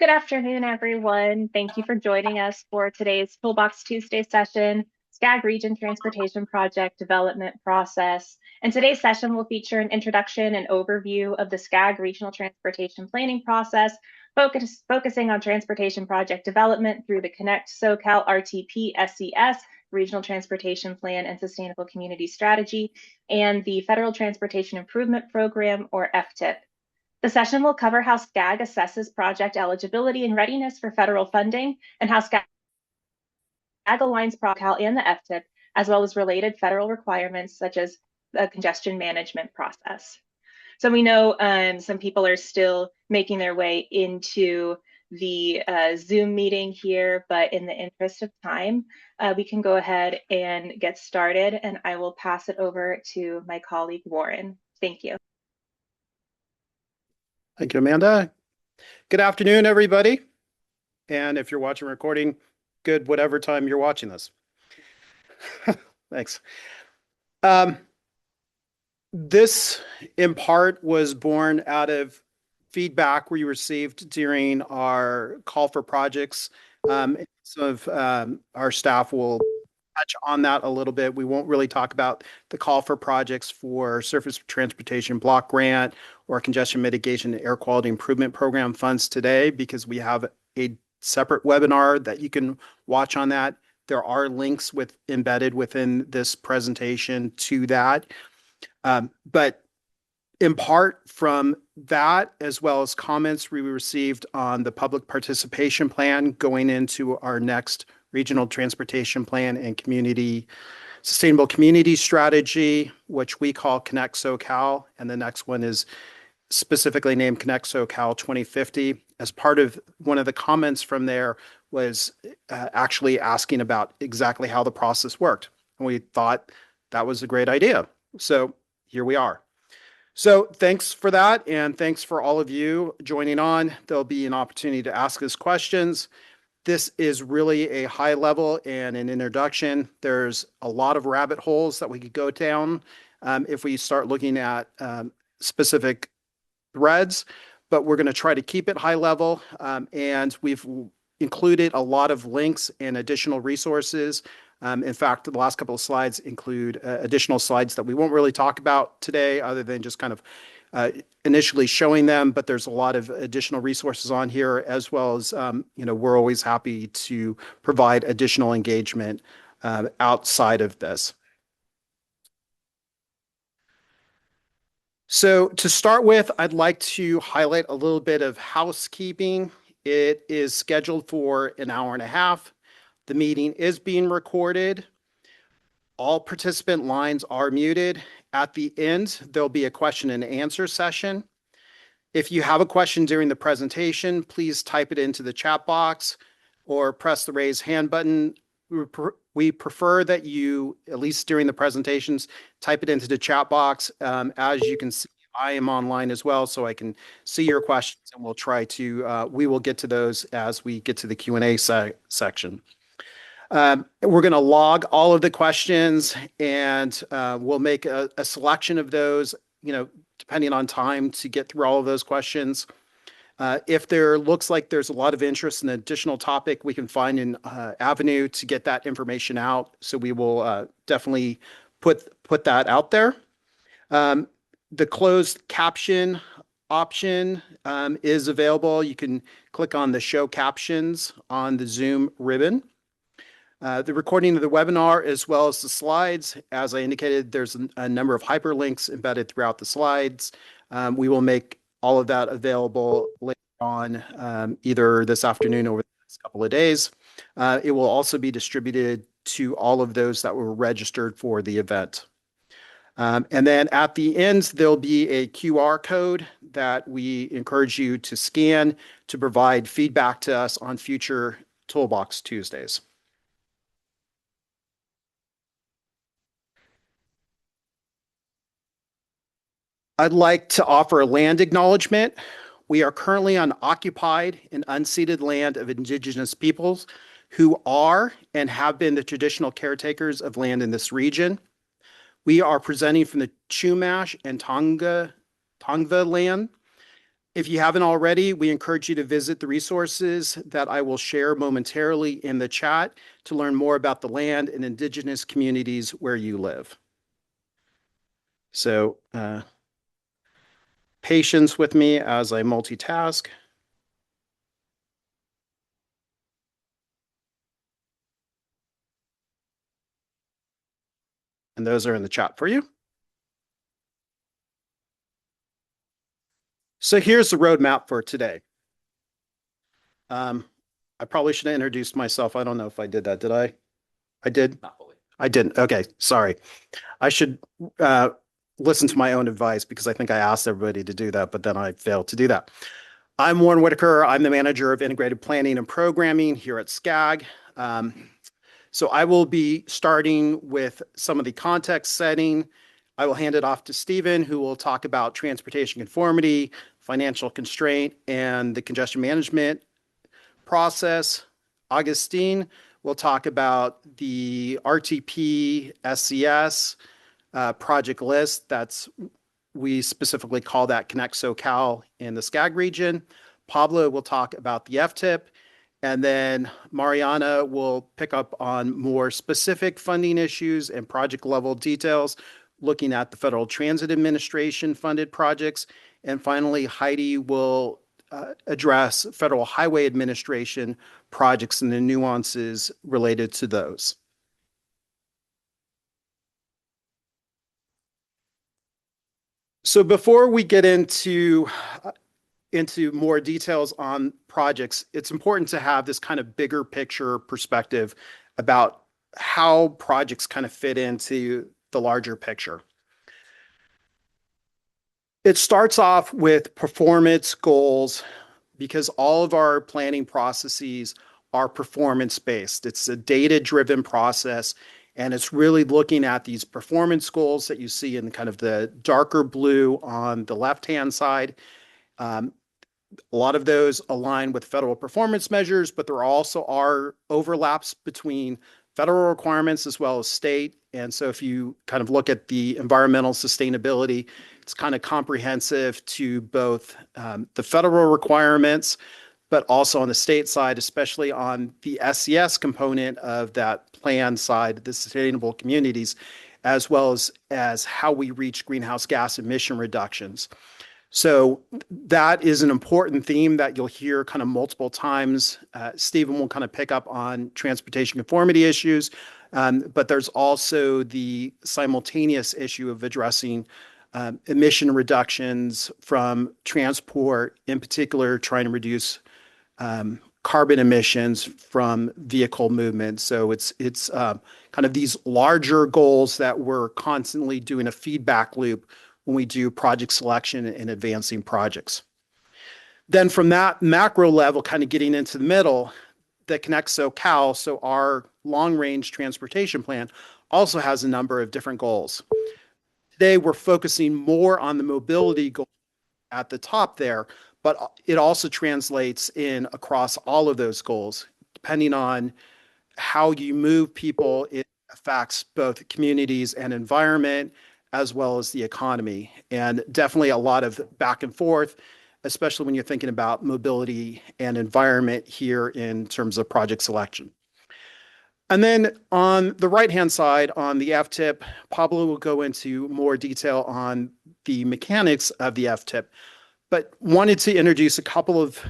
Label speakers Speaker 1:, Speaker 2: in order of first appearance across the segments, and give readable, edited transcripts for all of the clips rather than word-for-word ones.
Speaker 1: Good afternoon, everyone. Thank you for joining us for today's Toolbox Tuesday session, SCAG Region Transportation Project Development Process. And today's session will feature an introduction and overview of the SCAG Regional Transportation Planning Process, focusing on transportation project development through the Connect SoCal RTP SCS Regional Transportation Plan and Sustainable Community Strategy, and the Federal Transportation Improvement Program, or FTIP. The session will cover how SCAG assesses project eligibility and readiness for federal funding and how SCAG aligns ProCal and the FTIP, as well as related federal requirements such as the congestion management process. So we know some people are still making their way into the Zoom meeting here, but in the interest of time, we can go ahead and get started, and I will pass it over to my colleague, Warren. Thank you.
Speaker 2: Thank you, Amanda. Good afternoon, everybody. And if you're watching recording, good whatever time you're watching this. Thanks. This, in part, was born out of feedback we received during our call for projects. Some of our staff will touch on that a little bit. We won't really talk about the call for projects for surface transportation block grant or congestion mitigation and air quality improvement program funds today, because we have a separate webinar that you can watch on that. There are links embedded within this presentation to that. But in part from that, as well as comments we received on the public participation plan going into our next regional transportation plan and sustainable community strategy, which we call Connect SoCal, and the next one is specifically named Connect SoCal 2050. As part of one of the comments from there was actually asking about exactly how the process worked. And we thought that was a great idea. So here we are. So thanks for that. And thanks for all of you joining on. There'll be an opportunity to ask us questions. This is really a high level and an introduction. There's a lot of rabbit holes that we could go down if we start looking at specific threads, but we're going to try to keep it high level. And we've included a lot of links and additional resources. In fact, the last couple of slides include additional slides that we won't really talk about today, other than just kind of initially showing them, but there's a lot of additional resources on here, as well as, we're always happy to provide additional engagement outside of this. So to start with, I'd like to highlight a little bit of housekeeping. It is scheduled for an hour and a half. The meeting is being recorded. All participant lines are muted. At the end, there'll be a question and answer session. If you have a question during the presentation, please type it into the chat box or press the raise hand button. We prefer that you, at least during the presentations, type it into the chat box. As you can see, I am online as well, so I can see your questions, and we will get to those as we get to the Q&A section. We're going to log all of the questions, and we'll make a selection of those, depending on time, to get through all of those questions. If there looks like there's a lot of interest in an additional topic, we can find an avenue to get that information out. So we will definitely put that out there. The closed caption option is available. You can click on the show captions on the Zoom ribbon. The recording of the webinar, as well as the slides, as I indicated, there's a number of hyperlinks embedded throughout the slides. We will make all of that available later on, either this afternoon or over the next couple of days. It will also be distributed to all of those that were registered for the event. And then at the end, there'll be a QR code that we encourage you to scan to provide feedback to us on future Toolbox Tuesdays. I'd like to offer a land acknowledgement. We are currently on occupied and unceded land of Indigenous peoples who are and have been the traditional caretakers of land in this region. We are presenting from the Chumash and Tongva land, If you haven't already, we encourage you to visit the resources that I will share momentarily in the chat to learn more about the land and indigenous communities where you live. So, patience with me as I multitask. And those are in the chat for you. So here's the roadmap for today. I probably should have introduced myself. I don't know if I did that. Did I? I did?
Speaker 3: Not fully.
Speaker 2: I didn't. Okay, sorry. I should listen to my own advice because I think I asked everybody to do that, but then I failed to do that. I'm Warren Whitaker. I'm the manager of integrated planning and programming here at SCAG. So I will be starting with some of the context setting. I will hand it off to Stephen, who will talk about transportation conformity, financial constraint, and the congestion management process. Augustine will talk about the RTP SCS project list. We specifically call that Connect SoCal in the SCAG region. Pablo will talk about the FTIP, and then Mariana will pick up on more specific funding issues and project level details, looking at the Federal Transit Administration funded projects. And finally, Heidi will address Federal Highway Administration projects and the nuances related to those. So before we get into more details on projects, it's important to have this kind of bigger picture perspective about how projects kind of fit into the larger picture. It starts off with performance goals because all of our planning processes are performance-based. It's a data-driven process, and it's really looking at these performance goals that you see in kind of the darker blue on the left-hand side. A lot of those align with federal performance measures, but there also are overlaps between federal requirements as well as state. And so if you kind of look at the environmental sustainability, it's kind of comprehensive to both the federal requirements, but also on the state side, especially on the SCS component of that plan side, the sustainable communities, as well as how we reach greenhouse gas emission reductions. So that is an important theme that you'll hear kind of multiple times. Stephen will kind of pick up on transportation conformity issues, but there's also the simultaneous issue of addressing emission reductions from transport, in particular, trying to reduce carbon emissions from vehicle movement. So it's kind of these larger goals that we're constantly doing a feedback loop when we do project selection and advancing projects. Then from that macro level, kind of getting into the middle, the Connect SoCal, so our long-range transportation plan, also has a number of different goals. Today, we're focusing more on the mobility goal at the top there, but it also translates in across all of those goals. Depending on how you move people, it affects both communities and environment, as well as the economy. And definitely a lot of back and forth, especially when you're thinking about mobility and environment here in terms of project selection. And then on the right-hand side, on the FTIP, Pablo will go into more detail on the mechanics of the FTIP, but wanted to introduce a couple of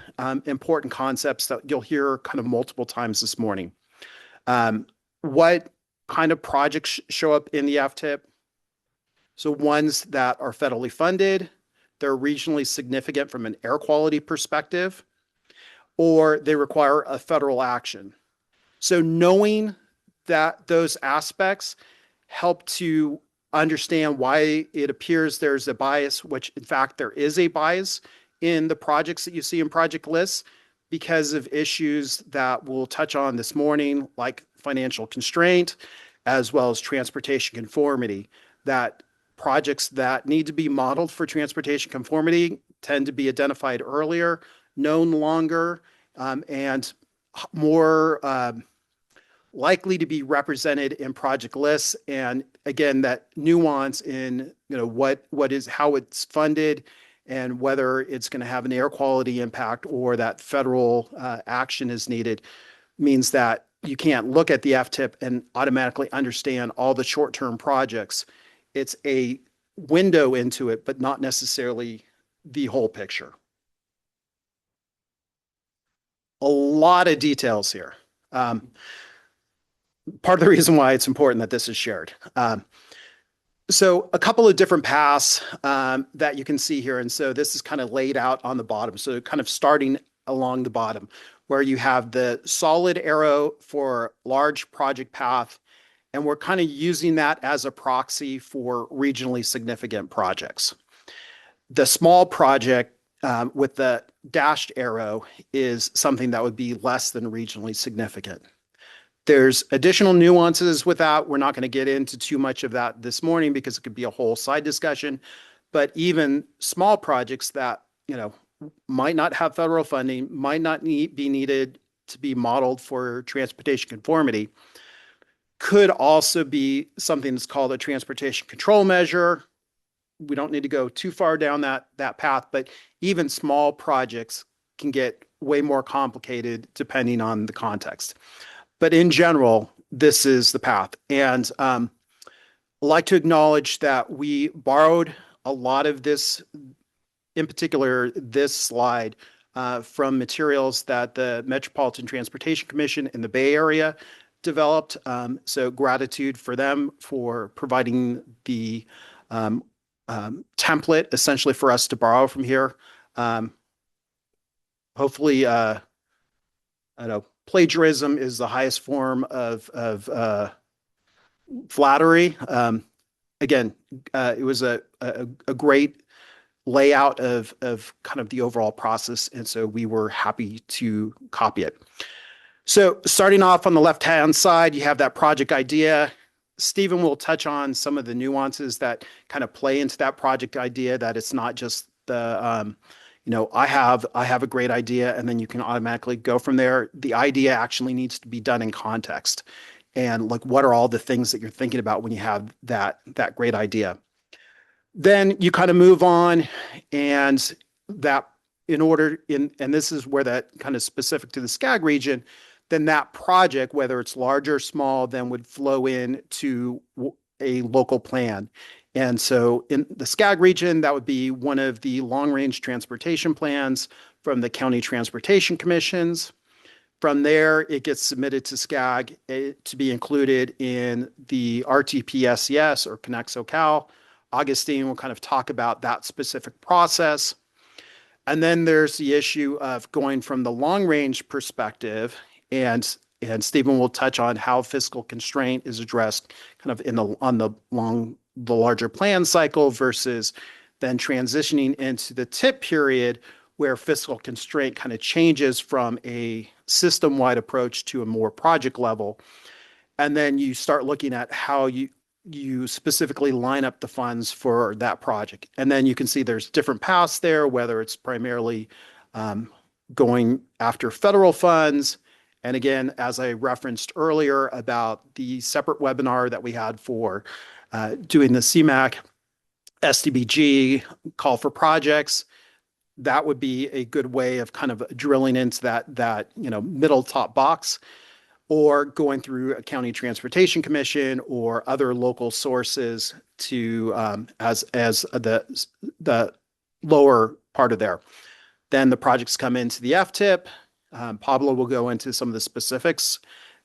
Speaker 2: important concepts that you'll hear kind of multiple times this morning. What kind of projects show up in the FTIP? So ones that are federally funded, they're regionally significant from an air quality perspective, or they require a federal action. So knowing that those aspects help to understand why it appears there's a bias, which in fact there is a bias in the projects that you see in project lists because of issues that we'll touch on this morning, like financial constraint, as well as transportation conformity, that projects that need to be modeled for transportation conformity tend to be identified earlier, known longer, and more likely to be represented in project lists. And again, that nuance in how it's funded and whether it's going to have an air quality impact or that federal action is needed means that you can't look at the FTIP and automatically understand all the short-term projects. It's a window into it, but not necessarily the whole picture. A lot of details here. Part of the reason why it's important that this is shared. So a couple of different paths that you can see here. And so this is kind of laid out on the bottom. So kind of starting along the bottom where you have the solid arrow for large project path. And we're kind of using that as a proxy for regionally significant projects. The small project with the dashed arrow is something that would be less than regionally significant. There's additional nuances with that. We're not going to get into too much of that this morning because it could be a whole side discussion. But even small projects that, might not have federal funding, might not be needed to be modeled for transportation conformity, could also be something that's called a transportation control measure. We don't need to go too far down that path, but even small projects can get way more complicated depending on the context. But in general, this is the path. And I'd like to acknowledge that we borrowed a lot of this, in particular, this slide from materials that the Metropolitan Transportation Commission in the Bay Area developed. So gratitude for them for providing the template essentially for us to borrow from here. Hopefully, I don't know, plagiarism is the highest form of flattery. Again, it was a great layout of kind of the overall process, and so we were happy to copy it. So starting off on the left-hand side, you have that project idea. Stephen will touch on some of the nuances that kind of play into that project idea, that it's not just the, I have a great idea, and then you can automatically go from there. The idea actually needs to be done in context. And like, what are all the things that you're thinking about when you have that great idea? Then you kind of move on, and that and this is where that kind of specific to the SCAG region, then that project, whether it's large or small, then would flow into a local plan. And so in the SCAG region, that would be one of the long-range transportation plans from the county transportation commissions. From there, it gets submitted to SCAG to be included in the RTP-SCS or Connect SoCal. Augustine will kind of talk about that specific process. And then there's the issue of going from the long-range perspective, and Stephen will touch on how fiscal constraint is addressed kind of on the larger plan cycle versus then transitioning into the TIP period where fiscal constraint kind of changes from a system-wide approach to a more project level. And then you start looking at how you specifically line up the funds for that project. And then you can see there's different paths there, whether it's primarily going after federal funds. And again, as I referenced earlier about the separate webinar that we had for doing the CMAQ, SDBG, call for projects, that would be a good way of kind of drilling into that middle top box, or going through a county transportation commission or other local sources to as the lower part of there. Then the projects come into the FTIP. Pablo will go into some of the specifics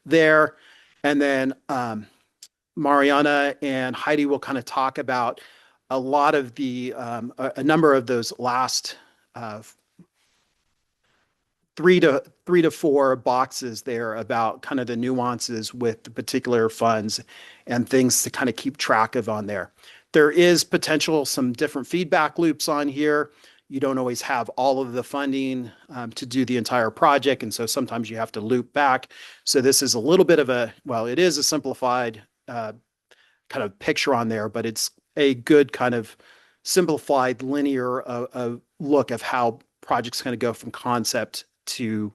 Speaker 2: there. And then Mariana and Heidi will kind of talk about a lot of a number of those last three to four boxes there about kind of the nuances with the particular funds and things to kind of keep track of on there. There is potential some different feedback loops on here. You don't always have all of the funding to do the entire project, and so sometimes you have to loop back. So this is a little bit of it is a simplified kind of picture on there, but it's a good kind of simplified linear look of how projects kind of go from concept to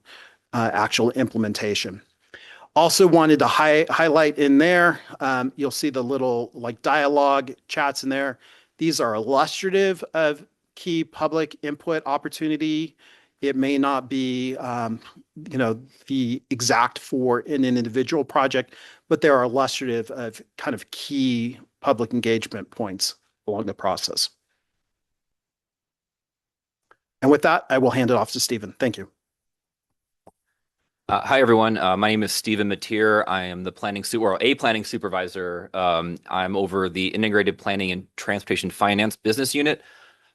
Speaker 2: actual implementation. Also wanted to highlight in there, you'll see the little like dialogue chats in there. These are illustrative of key public input opportunity. It may not be, the exact for an individual project, but there are illustrative of kind of key public engagement points along the process. And with that, I will hand it off to Stephen. Thank you.
Speaker 3: Hi, everyone. My name is Stephen Mateer. I am the a planning supervisor. I'm over the Integrated Planning and Transportation Finance Business Unit.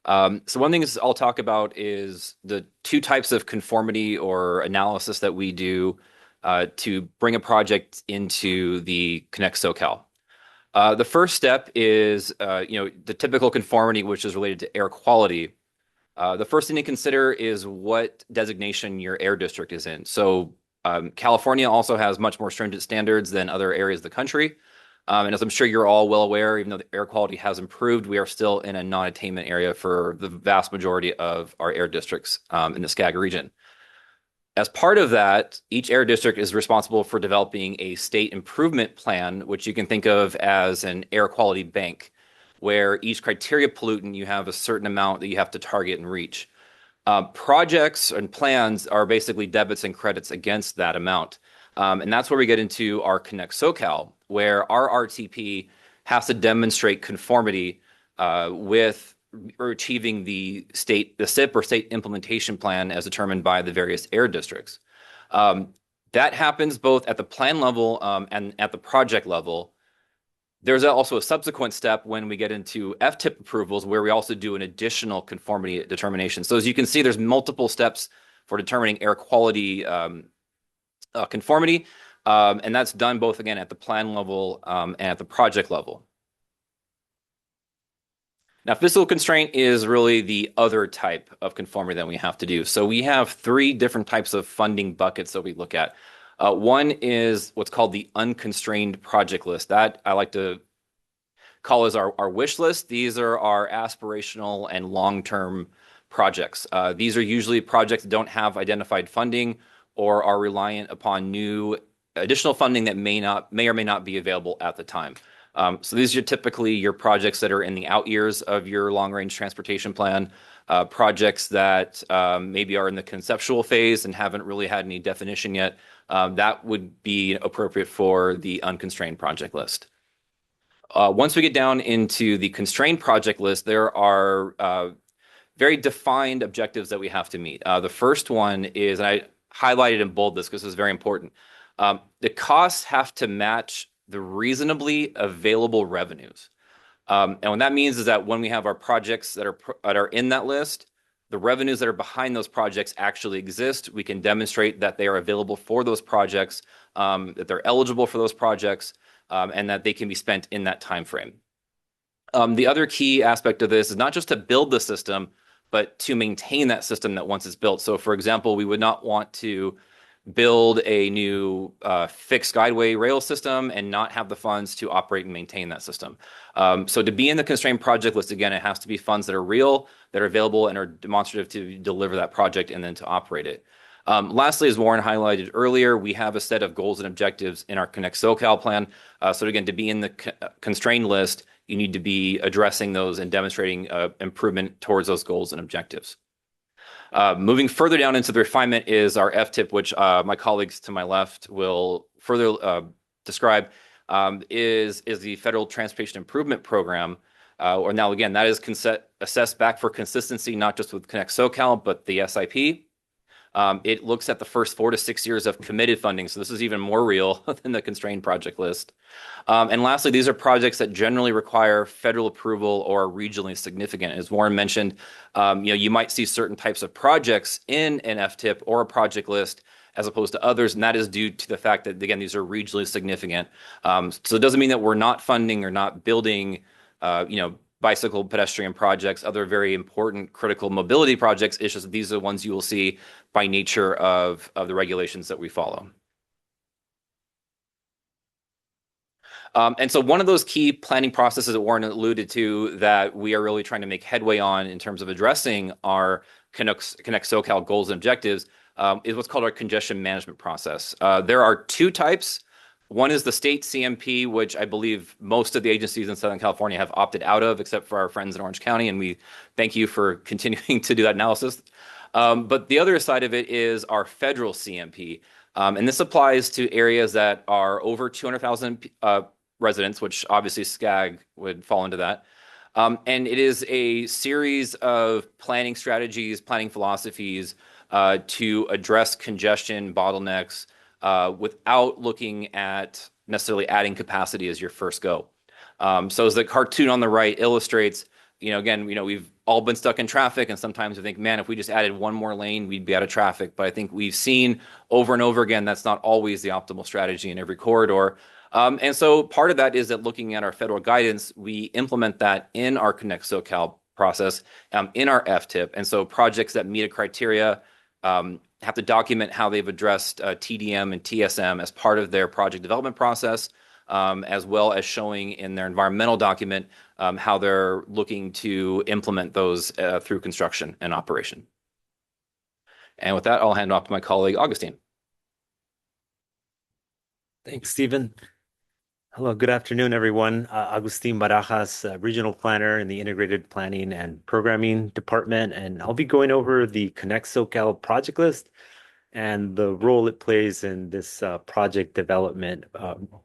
Speaker 3: So one thing I'll talk about is the two types of conformity or analysis that we do to bring a project into the Connect SoCal. The first step is the typical conformity, which is related to air quality. The first thing to consider is what designation your air district is in. So California also has much more stringent standards than other areas of the country. And as I'm sure you're all well aware, even though the air quality has improved, we are still in a non-attainment area for the vast majority of our air districts in the SCAG region. As part of that, each air district is responsible for developing a state improvement plan, which you can think of as an air quality bank, where each criteria pollutant you have a certain amount that you have to target and reach. Projects and plans are basically debits and credits against that amount. And that's where we get into our Connect SoCal, where our RTP has to demonstrate conformity with or achieving the SIP or state implementation plan as determined by the various air districts. That happens both at the plan level and at the project level. There's also a subsequent step when we get into FTIP approvals where we also do an additional conformity determination. So as you can see, there's multiple steps for determining air quality conformity, and that's done both, again, at the plan level and at the project level. Now, fiscal constraint is really the other type of conformity that we have to do. So we have three different types of funding buckets that we look at. One is what's called the unconstrained project list. That I like to call as our wish list. These are our aspirational and long-term projects. These are usually projects that don't have identified funding or are reliant upon new additional funding that may or may not be available at the time. So these are typically your projects that are in the out years of your long-range transportation plan, projects that maybe are in the conceptual phase and haven't really had any definition yet. That would be appropriate for the unconstrained project list. Once we get down into the constrained project list, there are very defined objectives that we have to meet. The first one is, and I highlighted in bold this because this is very important, the costs have to match the reasonably available revenues. And what that means is that when we have our projects that are in that list, the revenues that are behind those projects actually exist. We can demonstrate that they are available for those projects, that they're eligible for those projects, and that they can be spent in that time frame. The other key aspect of this is not just to build the system, but to maintain that system that once it's built. So, for example, we would not want to build a new fixed guideway rail system and not have the funds to operate and maintain that system. So to be in the constrained project list, again, it has to be funds that are real, that are available, and are demonstrative to deliver that project and then to operate it. Lastly, as Warren highlighted earlier, we have a set of goals and objectives in our Connect SoCal plan. So again, to be in the constrained list, you need to be addressing those and demonstrating improvement towards those goals and objectives. Moving further down into the refinement is our FTIP, which my colleagues to my left will further describe, is the Federal Transportation Improvement Program. Or now, again, that is assessed back for consistency, not just with Connect SoCal, but the SIP. It looks at the first 4 to 6 years of committed funding. So this is even more real than the constrained project list. And lastly, these are projects that generally require federal approval or are regionally significant. As Warren mentioned, you might see certain types of projects in an FTIP or a project list as opposed to others, and that is due to the fact that, again, these are regionally significant. So it doesn't mean that we're not funding or not building, bicycle pedestrian projects, other very important critical mobility projects. It's just that these are the ones you will see by nature of the regulations that we follow. And so one of those key planning processes that Warren alluded to that we are really trying to make headway on in terms of addressing our Connect SoCal goals and objectives is what's called our congestion management process. There are two types. One is the state CMP, which I believe most of the agencies in Southern California have opted out of, except for our friends in Orange County, and we thank you for continuing to do that analysis. But the other side of it is our federal CMP, and this applies to areas that are over 200,000 residents, which obviously SCAG would fall into that. And it is a series of planning strategies, planning philosophies to address congestion bottlenecks without looking at necessarily adding capacity as your first go. So as the cartoon on the right illustrates, again, we've all been stuck in traffic, and sometimes we think, man, if we just added one more lane, we'd be out of traffic. But I think we've seen over and over again that's not always the optimal strategy in every corridor. And so part of that is that looking at our federal guidance, we implement that in our Connect SoCal process, in our FTIP. And so projects that meet a criteria have to document how they've addressed TDM and TSM as part of their project development process, as well as showing in their environmental document how they're looking to implement those through construction and operation. And with that, I'll hand off to my colleague, Augustine.
Speaker 4: Thanks, Stephen. Hello, good afternoon, everyone. Agustin Barajas, Regional Planner in the Integrated Planning and Programming Department, and I'll be going over the Connect SoCal project list and the role it plays in this project development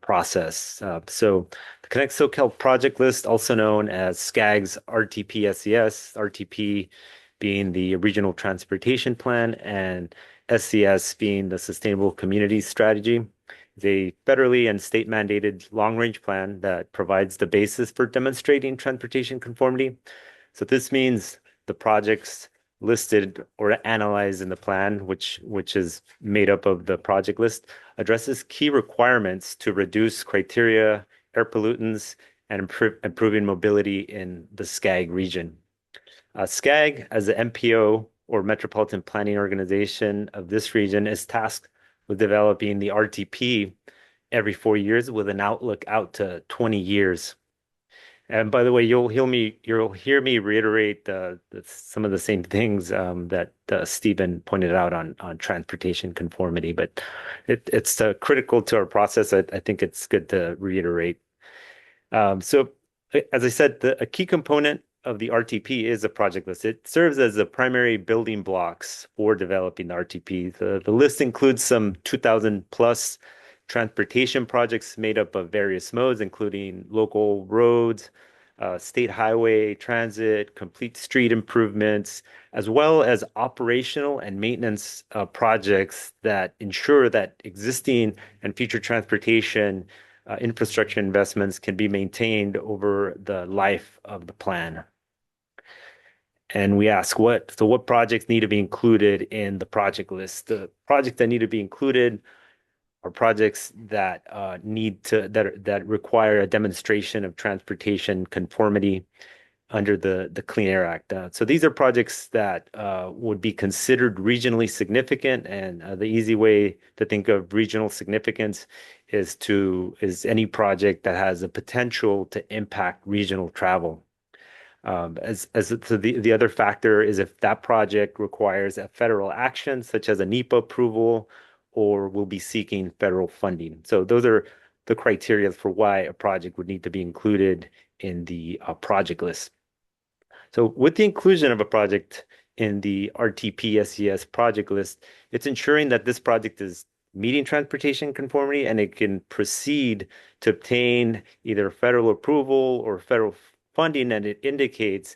Speaker 4: process. So the Connect SoCal project list, also known as SCAG's RTP SES, RTP being the Regional Transportation Plan and SCS being the Sustainable Community Strategy, is a federally and state mandated long-range plan that provides the basis for demonstrating transportation conformity. So this means the projects listed or analyzed in the plan, which is made up of the project list, addresses key requirements to reduce criteria, air pollutants, and improving mobility in the SCAG region. SCAG, as the MPO or Metropolitan Planning Organization of this region, is tasked with developing the RTP every 4 years with an outlook out to 20 years. And by the way, you'll hear me reiterate some of the same things that Stephen pointed out on transportation conformity, but it's critical to our process. I think it's good to reiterate. So, as I said, a key component of the RTP is a project list. It serves as the primary building blocks for developing the RTP. The list includes some 2,000 plus transportation projects made up of various modes, including local roads, state highway, transit, complete street improvements, as well as operational and maintenance projects that ensure that existing and future transportation infrastructure investments can be maintained over the life of the plan. And we ask what projects need to be included in the project list? The projects that need to be included are projects that that require a demonstration of transportation conformity under the Clean Air Act. So these are projects that would be considered regionally significant, and the easy way to think of regional significance is any project that has the potential to impact regional travel. So the other factor is if that project requires a federal action, such as a NEPA approval, or will be seeking federal funding. So those are the criteria for why a project would need to be included in the project list. So with the inclusion of a project in the RTP SES project list, it's ensuring that this project is meeting transportation conformity and it can proceed to obtain either federal approval or federal funding, and it indicates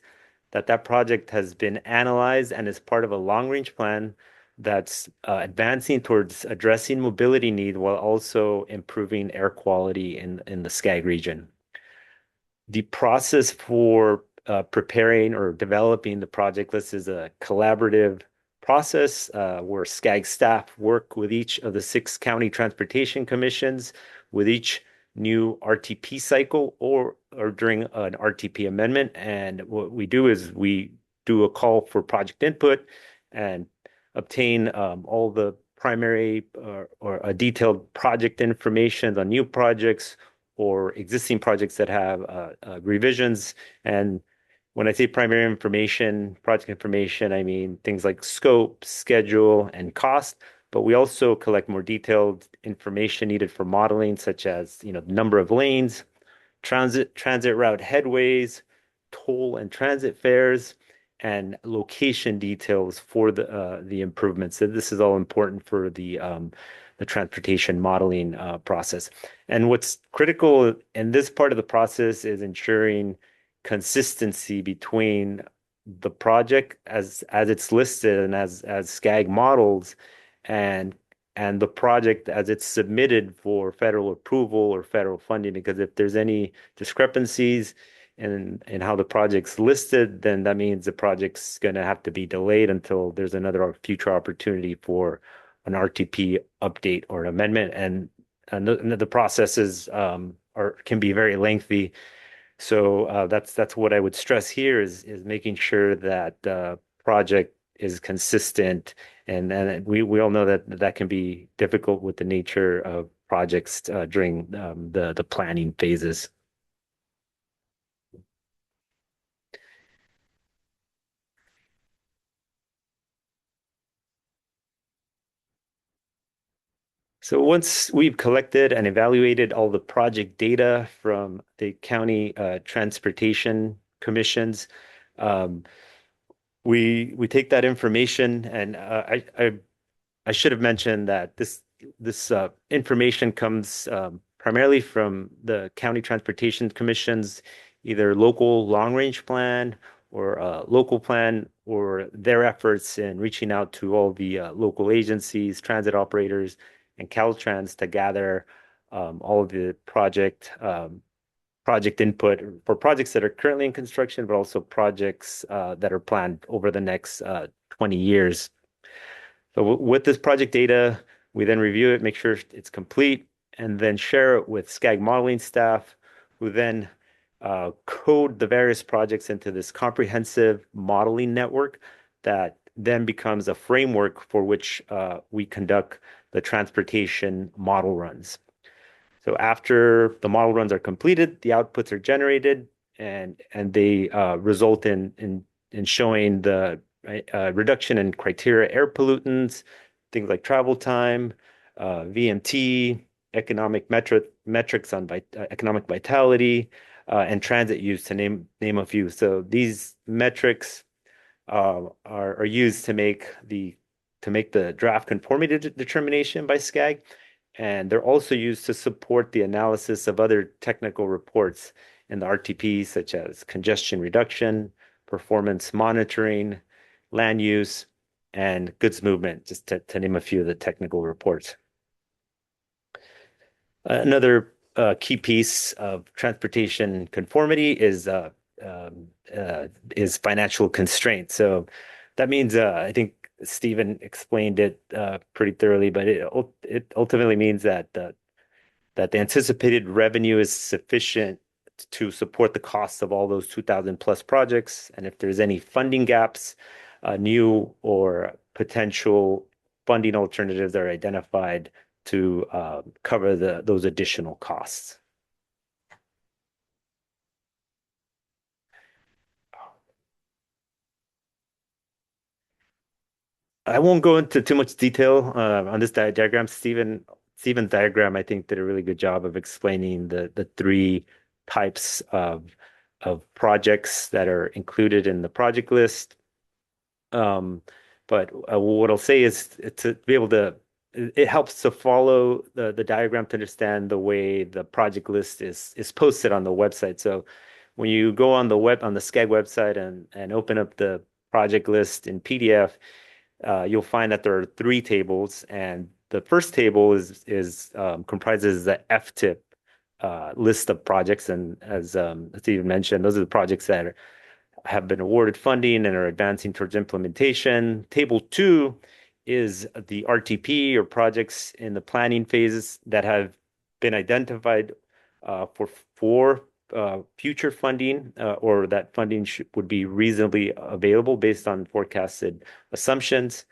Speaker 4: that that project has been analyzed and is part of a long-range plan that's advancing towards addressing mobility need while also improving air quality in the SCAG region. The process for preparing or developing the project list is a collaborative process where SCAG staff work with each of the 6 county transportation commissions with each new RTP cycle or during an RTP amendment. And what we do is we do a call for project input and obtain all the primary or a detailed project information on new projects or existing projects that have revisions. And when I say primary information, project information, I mean things like scope, schedule, and cost. but we also collect more detailed information needed for modeling, such as, the number of lanes, transit route headways, toll and transit fares, and location details for the improvements. So this is all important for the transportation modeling process. And what's critical in this part of the process is ensuring consistency between the project as it's listed and as SCAG models and the project as it's submitted for federal approval or federal funding. Because if there's any discrepancies in how the project's listed, then that means the project's going to have to be delayed until there's another future opportunity for an RTP update or an amendment. And the processes can be very lengthy. So that's what I would stress here is making sure that the project is consistent, and we all know that can be difficult with the nature of projects during the planning phases. So once we've collected and evaluated all the project data from the county transportation commissions, um, we take that information, and I should have mentioned that this information comes primarily from the county transportation commissions, either local long range plan or local plan, or their efforts in reaching out to all the local agencies, transit operators, and Caltrans to gather all of the project input for projects that are currently in construction, but also projects that are planned over the next 20 years. So with this project data, we then review it, make sure it's complete, and then share it with SCAG modeling staff, who then code the various projects into this comprehensive modeling network that then becomes a framework for which we conduct the transportation model runs. So after the model runs are completed, the outputs are generated, and they result in showing the reduction in criteria air pollutants, things like travel time, VMT, economic metrics on economic vitality, and transit use, to name a few. So these metrics are used to make the draft conformity determination by SCAG, and they're also used to support the analysis of other technical reports in the RTP, such as congestion reduction, performance monitoring, land use, and goods movement, just to name a few of the technical reports. Another key piece of transportation conformity is financial constraint. So that means I think Stephen explained it pretty thoroughly, but it ultimately means that the anticipated revenue is sufficient to support the costs of all those 2,000 plus projects, and if there's any funding gaps, new or potential funding alternatives are identified to cover those additional costs. I won't go into too much detail on this diagram. Stephen's diagram, I think, did a really good job of explaining the three types of projects that are included in the project list. But what I'll say is to be able to, it helps to follow the diagram to understand the way the project list is posted on the website. So when you go on the SCAG website and open up the project list in PDF, you'll find that there are three tables, and the first table comprises the FTIP list of projects, and as Steve mentioned, those are the projects that have been awarded funding and are advancing towards implementation. Table 2 is the RTP, or projects in the planning phases that have been identified for future funding, or that funding would be reasonably available based on forecasted assumptions.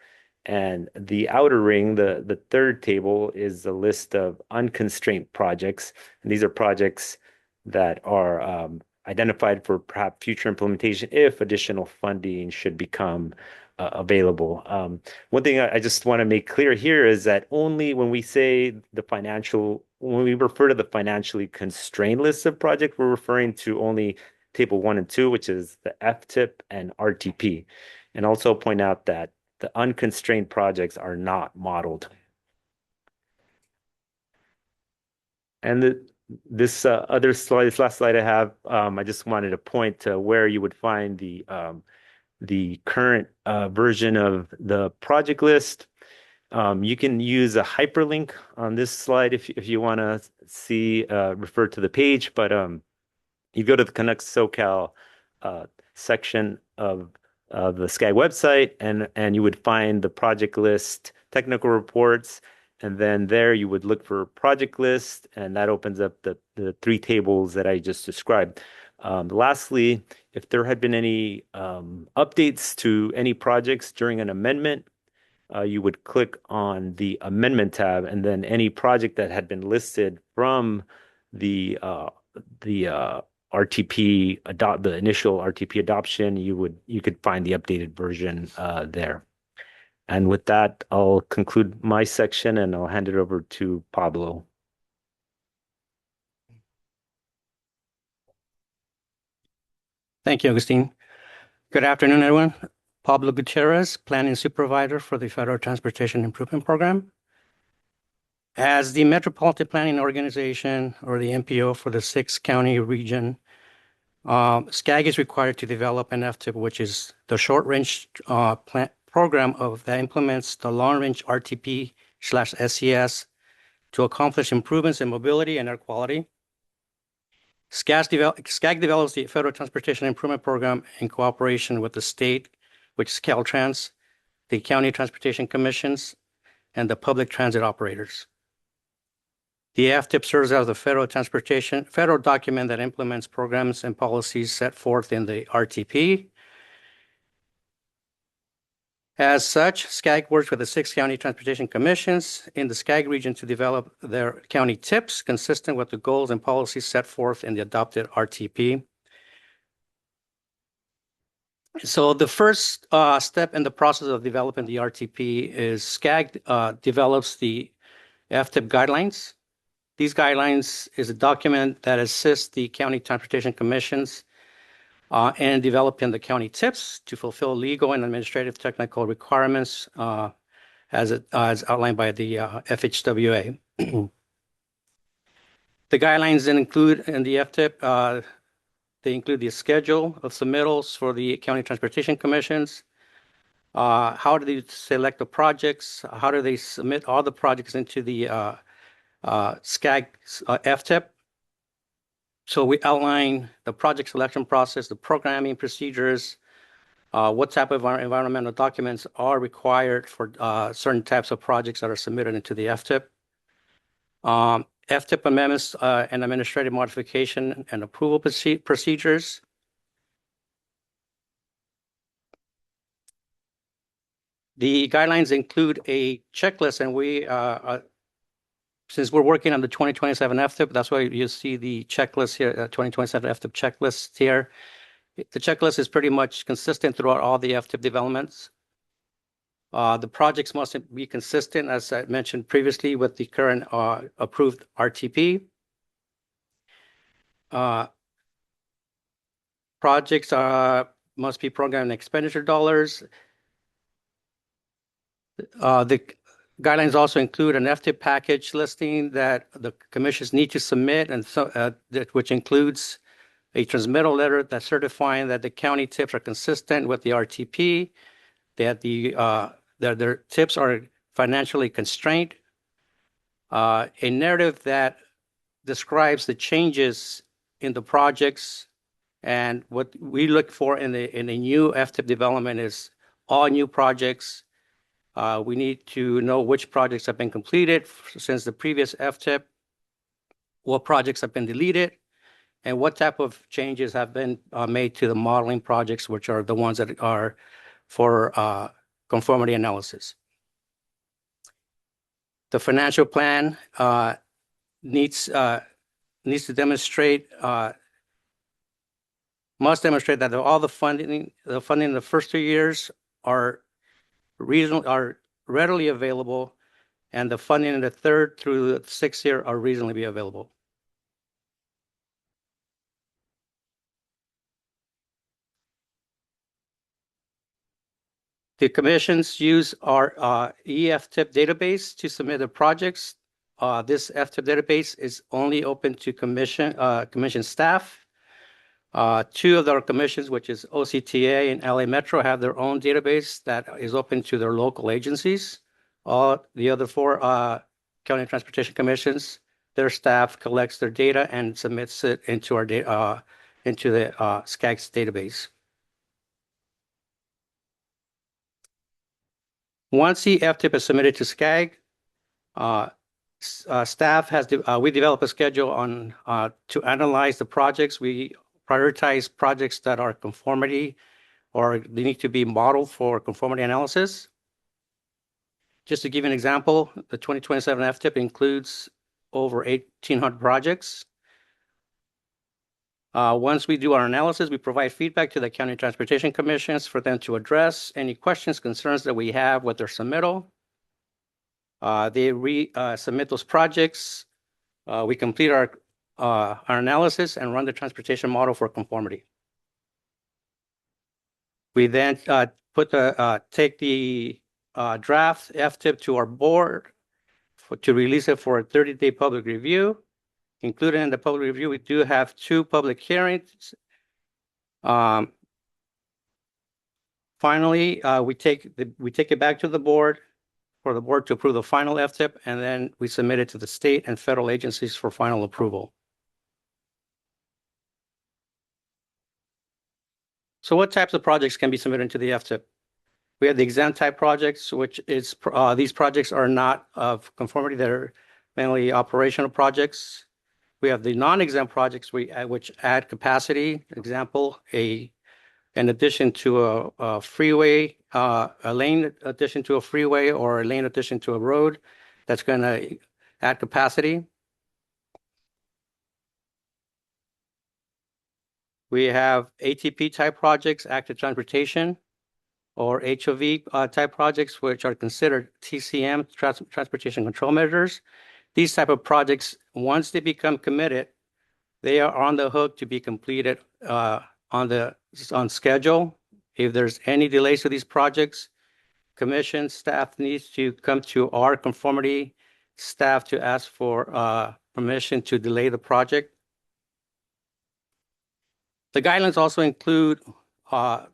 Speaker 4: And the outer ring, the third table, is a list of unconstrained projects. And these are projects that are identified for perhaps future implementation if additional funding should become available. One thing I just want to make clear here is that only when we say when we refer to the financially constrained list of projects, we're referring to only table 1 and 2, which is the FTIP and RTP. And also point out that the unconstrained projects are not modeled. And this other slide, this last slide I have, I just wanted to point to where you would find the current version of the project list. You can use a hyperlink on this slide if you want to see refer to the page, but you go to the Connect SoCal section of the SCAG website, and you would find the project list, technical reports, and then there you would look for project list, and that opens up the 3 tables that I just described. Lastly, if there had been any updates to any projects during an amendment, you would click on the amendment tab, and then any project that had been listed from the RTP the initial RTP adoption, you could find the updated version there. And with that, I'll conclude my section and I'll hand it over to Pablo.
Speaker 5: Thank you, Agustin. Good afternoon, everyone. Pablo Gutierrez, Planning Supervisor for the Federal Transportation Improvement Program. As the Metropolitan Planning Organization, or the MPO for the 6-county region, SCAG is required to develop an FTIP, which is the short-range program that implements the long-range RTP/SCS to accomplish improvements in mobility and air quality. SCAG develops the Federal Transportation Improvement Program in cooperation with the state, which is Caltrans, the county transportation commissions, and the public transit operators. The FTIP serves as the federal document that implements programs and policies set forth in the RTP. As such, SCAG works with the 6 county transportation commissions in the SCAG region to develop their county TIPs consistent with the goals and policies set forth in the adopted RTP. So the first step in the process of developing the RTP is SCAG develops the FTIP guidelines. These guidelines is a document that assists the county transportation commissions in developing the county TIPs to fulfill legal and administrative technical requirements as outlined by the FHWA. The guidelines then include in the FTIP, they include the schedule of submittals for the county transportation commissions. How do they select the projects? How do they submit all the projects into the SCAG FTIP? So we outline the project selection process, the programming procedures, what type of environmental documents are required for certain types of projects that are submitted into the FTIP. FTIP amendments and administrative modification and approval procedures. The guidelines include a checklist, and we since we're working on the 2027 FTIP, that's why you see the checklist here, 2027 FTIP checklist here. The checklist is pretty much consistent throughout all the FTIP developments. The projects must be consistent, as I mentioned previously, with the current approved RTP. Projects must be programmed expenditure dollars. The guidelines also include an FTIP package listing that the commissions need to submit, and so which includes a transmittal letter that's certifying that the county TIPs are consistent with the RTP, that their TIPs are financially constrained, a narrative that describes the changes in the projects, and what we look for in a new FTIP development is all new projects. We need to know which projects have been completed since the previous FTIP, what projects have been deleted, and what type of changes have been made to the modeling projects, which are the ones that are for conformity analysis. The financial plan needs to demonstrate, must demonstrate that all the funding in the first 2 years are readily available, and the funding in the 3rd through the 6th year are reasonably available. The commissions use our FTIP database to submit their projects. This FTIP database is only open to commission staff. 2 of our commissions, which is OCTA and LA Metro, have their own database that is open to their local agencies. All the other 4 county transportation commissions, their staff collects their data and submits it into our into the SCAG's database. Once the FTIP is submitted to SCAG, staff has we develop a schedule on to analyze the projects. We prioritize projects that are conformity or they need to be modeled for conformity analysis. Just to give you an example, the 2027 FTIP includes over 1,800 projects. Once we do our analysis, we provide feedback to the county transportation commissions for them to address any questions, concerns that we have with their submittal. They submit those projects. We complete our analysis and run the transportation model for conformity. We then take the draft FTIP to our board to release it for a 30-day public review. Included in the public review, we do have 2 public hearings. Finally, we take it back to the board for the board to approve the final FTIP, and then we submit it to the state and federal agencies for final approval. So what types of projects can be submitted to the FTIP? We have the exempt type projects, which is these projects are not of conformity. They're mainly operational projects. We have the non-exempt projects which add capacity. Example, an addition to a freeway, a lane addition to a freeway, or a lane addition to a road that's going to add capacity. We have ATP type projects, active transportation, or HOV type projects, which are considered TCM, transportation control measures. These type of projects, once they become committed, they are on the hook to be completed on schedule. If there's any delays to these projects, commission staff needs to come to our conformity staff to ask for permission to delay the project. The guidelines also include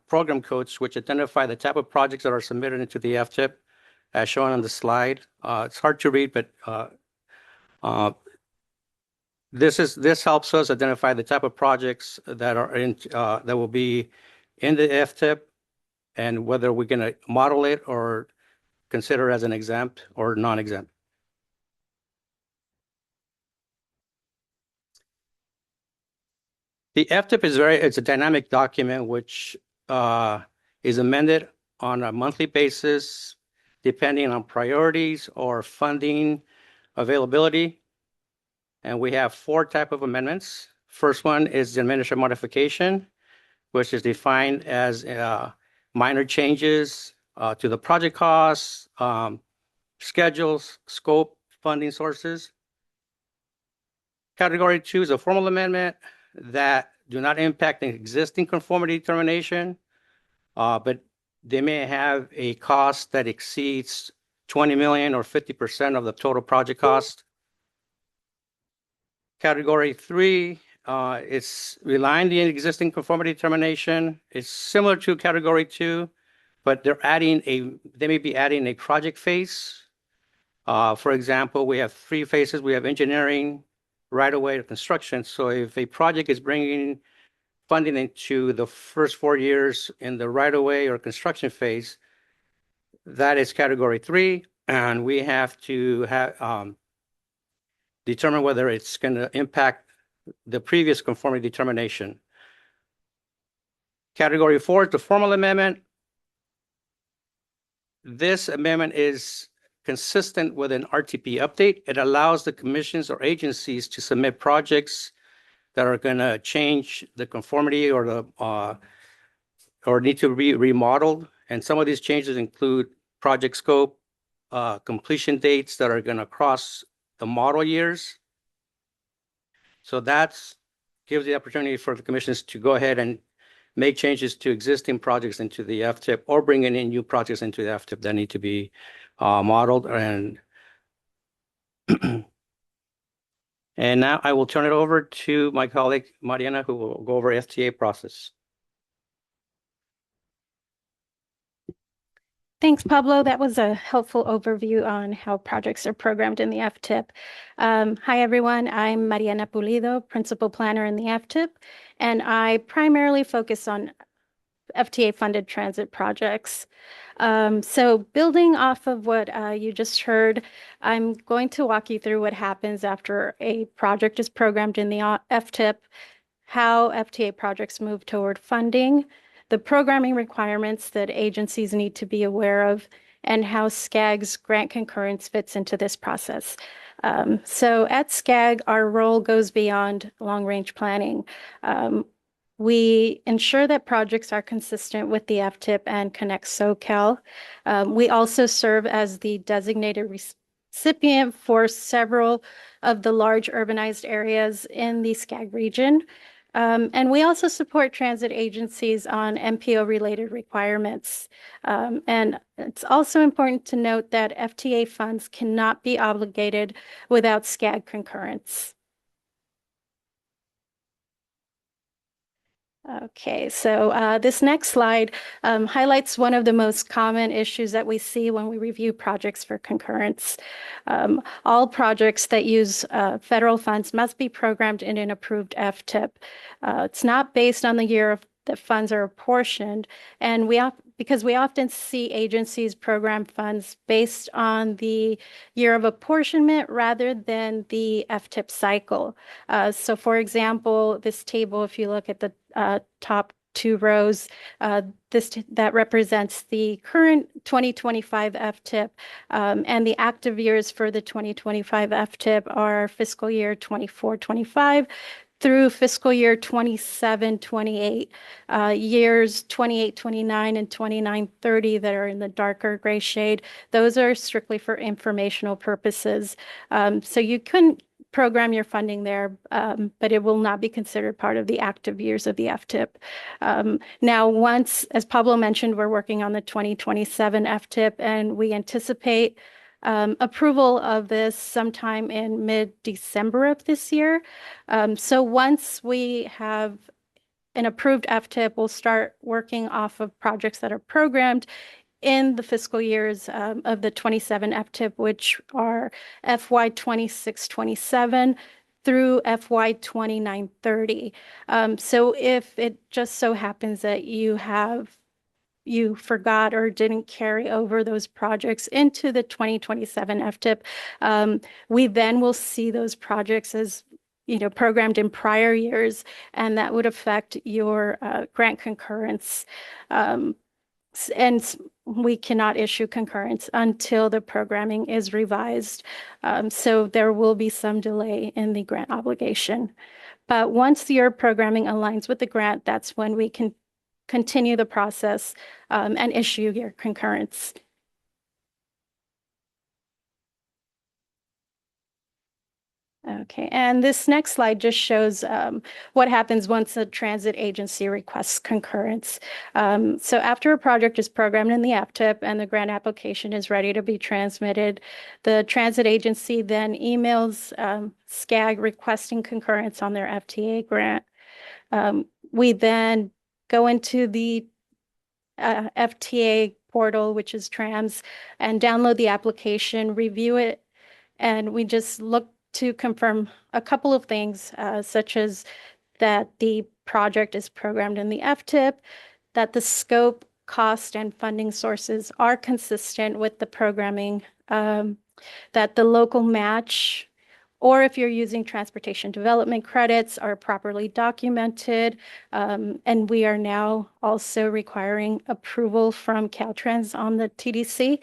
Speaker 5: program codes, which identify the type of projects that are submitted into the FTIP, as shown on the slide. It's hard to read, but this helps us identify the type of projects that are that will be in the FTIP and whether we're going to model it or consider as an exempt or non-exempt. The FTIP it's a dynamic document which is amended on a monthly basis depending on priorities or funding availability. And we have 4 types of amendments. First one is the administrative modification, which is defined as minor changes to the project costs, schedules, scope, funding sources. Category 2 is a formal amendment that do not impact the existing conformity determination, but they may have a cost that exceeds 20 million or 50% of the total project cost. Category 3 is relying on the existing conformity determination. It's similar to category 2, but they may be adding a project phase. For example, we have 3 phases. We have engineering, right-of-way, or construction. So if a project is bringing funding into the first 4 years in the right-of-way or construction phase, that is category 3, and we have to determine whether it's going to impact the previous conformity determination. Category 4 is the formal amendment. This amendment is consistent with an RTP update. It allows the commissions or agencies to submit projects that are going to change the conformity or need to be remodeled. And some of these changes include project scope, completion dates that are going to cross the model years. So that's gives the opportunity for the commissions to go ahead and make changes to existing projects into the FTIP or bringing in new projects into the FTIP that need to be modeled. And and now I will turn it over to my colleague Mariana, who will go over FTA process.
Speaker 6: Thanks, Pablo. That was a helpful overview on how projects are programmed in the FTIP. Hi, everyone. I'm Mariana Pulido, Principal Planner in the FTIP, and I primarily focus on FTA-funded transit projects. So building off of what you just heard, I'm going to walk you through what happens after a project is programmed in the FTIP, how FTA projects move toward funding, the programming requirements that agencies need to be aware of, and how SCAG's grant concurrence fits into this process. So at SCAG, our role goes beyond long-range planning. We ensure that projects are consistent with the FTIP and Connect SoCal. We also serve as the designated recipient for several of the large urbanized areas in the SCAG region. And we also support transit agencies on MPO-related requirements. And it's also important to note that FTA funds cannot be obligated without SCAG concurrence. Okay, so this next slide highlights one of the most common issues that we see when we review projects for concurrence. All projects that use federal funds must be programmed in an approved FTIP. It's not based on the year of the funds are apportioned, and because we often see agencies program funds based on the year of apportionment rather than the FTIP cycle. So for example, this table, if you look at the top two rows, that represents the current 2025 FTIP, and the active years for the 2025 FTIP are fiscal year 24-25 through fiscal year 27-28, years 28-29 and 29-30 that are in the darker gray shade. Those are strictly for informational purposes. So you couldn't program your funding there, but it will not be considered part of the active years of the FTIP. Now, once, as Pablo mentioned, we're working on the 2027 FTIP, and we anticipate approval of this sometime in mid-December of this year. So once we have an approved FTIP, we'll start working off of projects that are programmed in the fiscal years of the 27 FTIP, which are FY 26-27 through FY 29-30. So if it just so happens that you forgot or didn't carry over those projects into the 2027 FTIP, we then will see those projects as programmed in prior years, and that would affect your grant concurrence. And we cannot issue concurrence until the programming is revised. So there will be some delay in the grant obligation. But once your programming aligns with the grant, that's when we can continue the process and issue your concurrence. Okay, and this next slide just shows what happens once a transit agency requests concurrence. So after a project is programmed in the FTIP and the grant application is ready to be transmitted, the transit agency then emails SCAG requesting concurrence on their FTA grant. We then go into the FTA portal, which is TRANS, and download the application, review it, and we just look to confirm a couple of things, such as that the project is programmed in the FTIP, that the scope, cost, and funding sources are consistent with the programming, that the local match, or if you're using transportation development credits, are properly documented. And we are now also requiring approval from Caltrans on the TDC.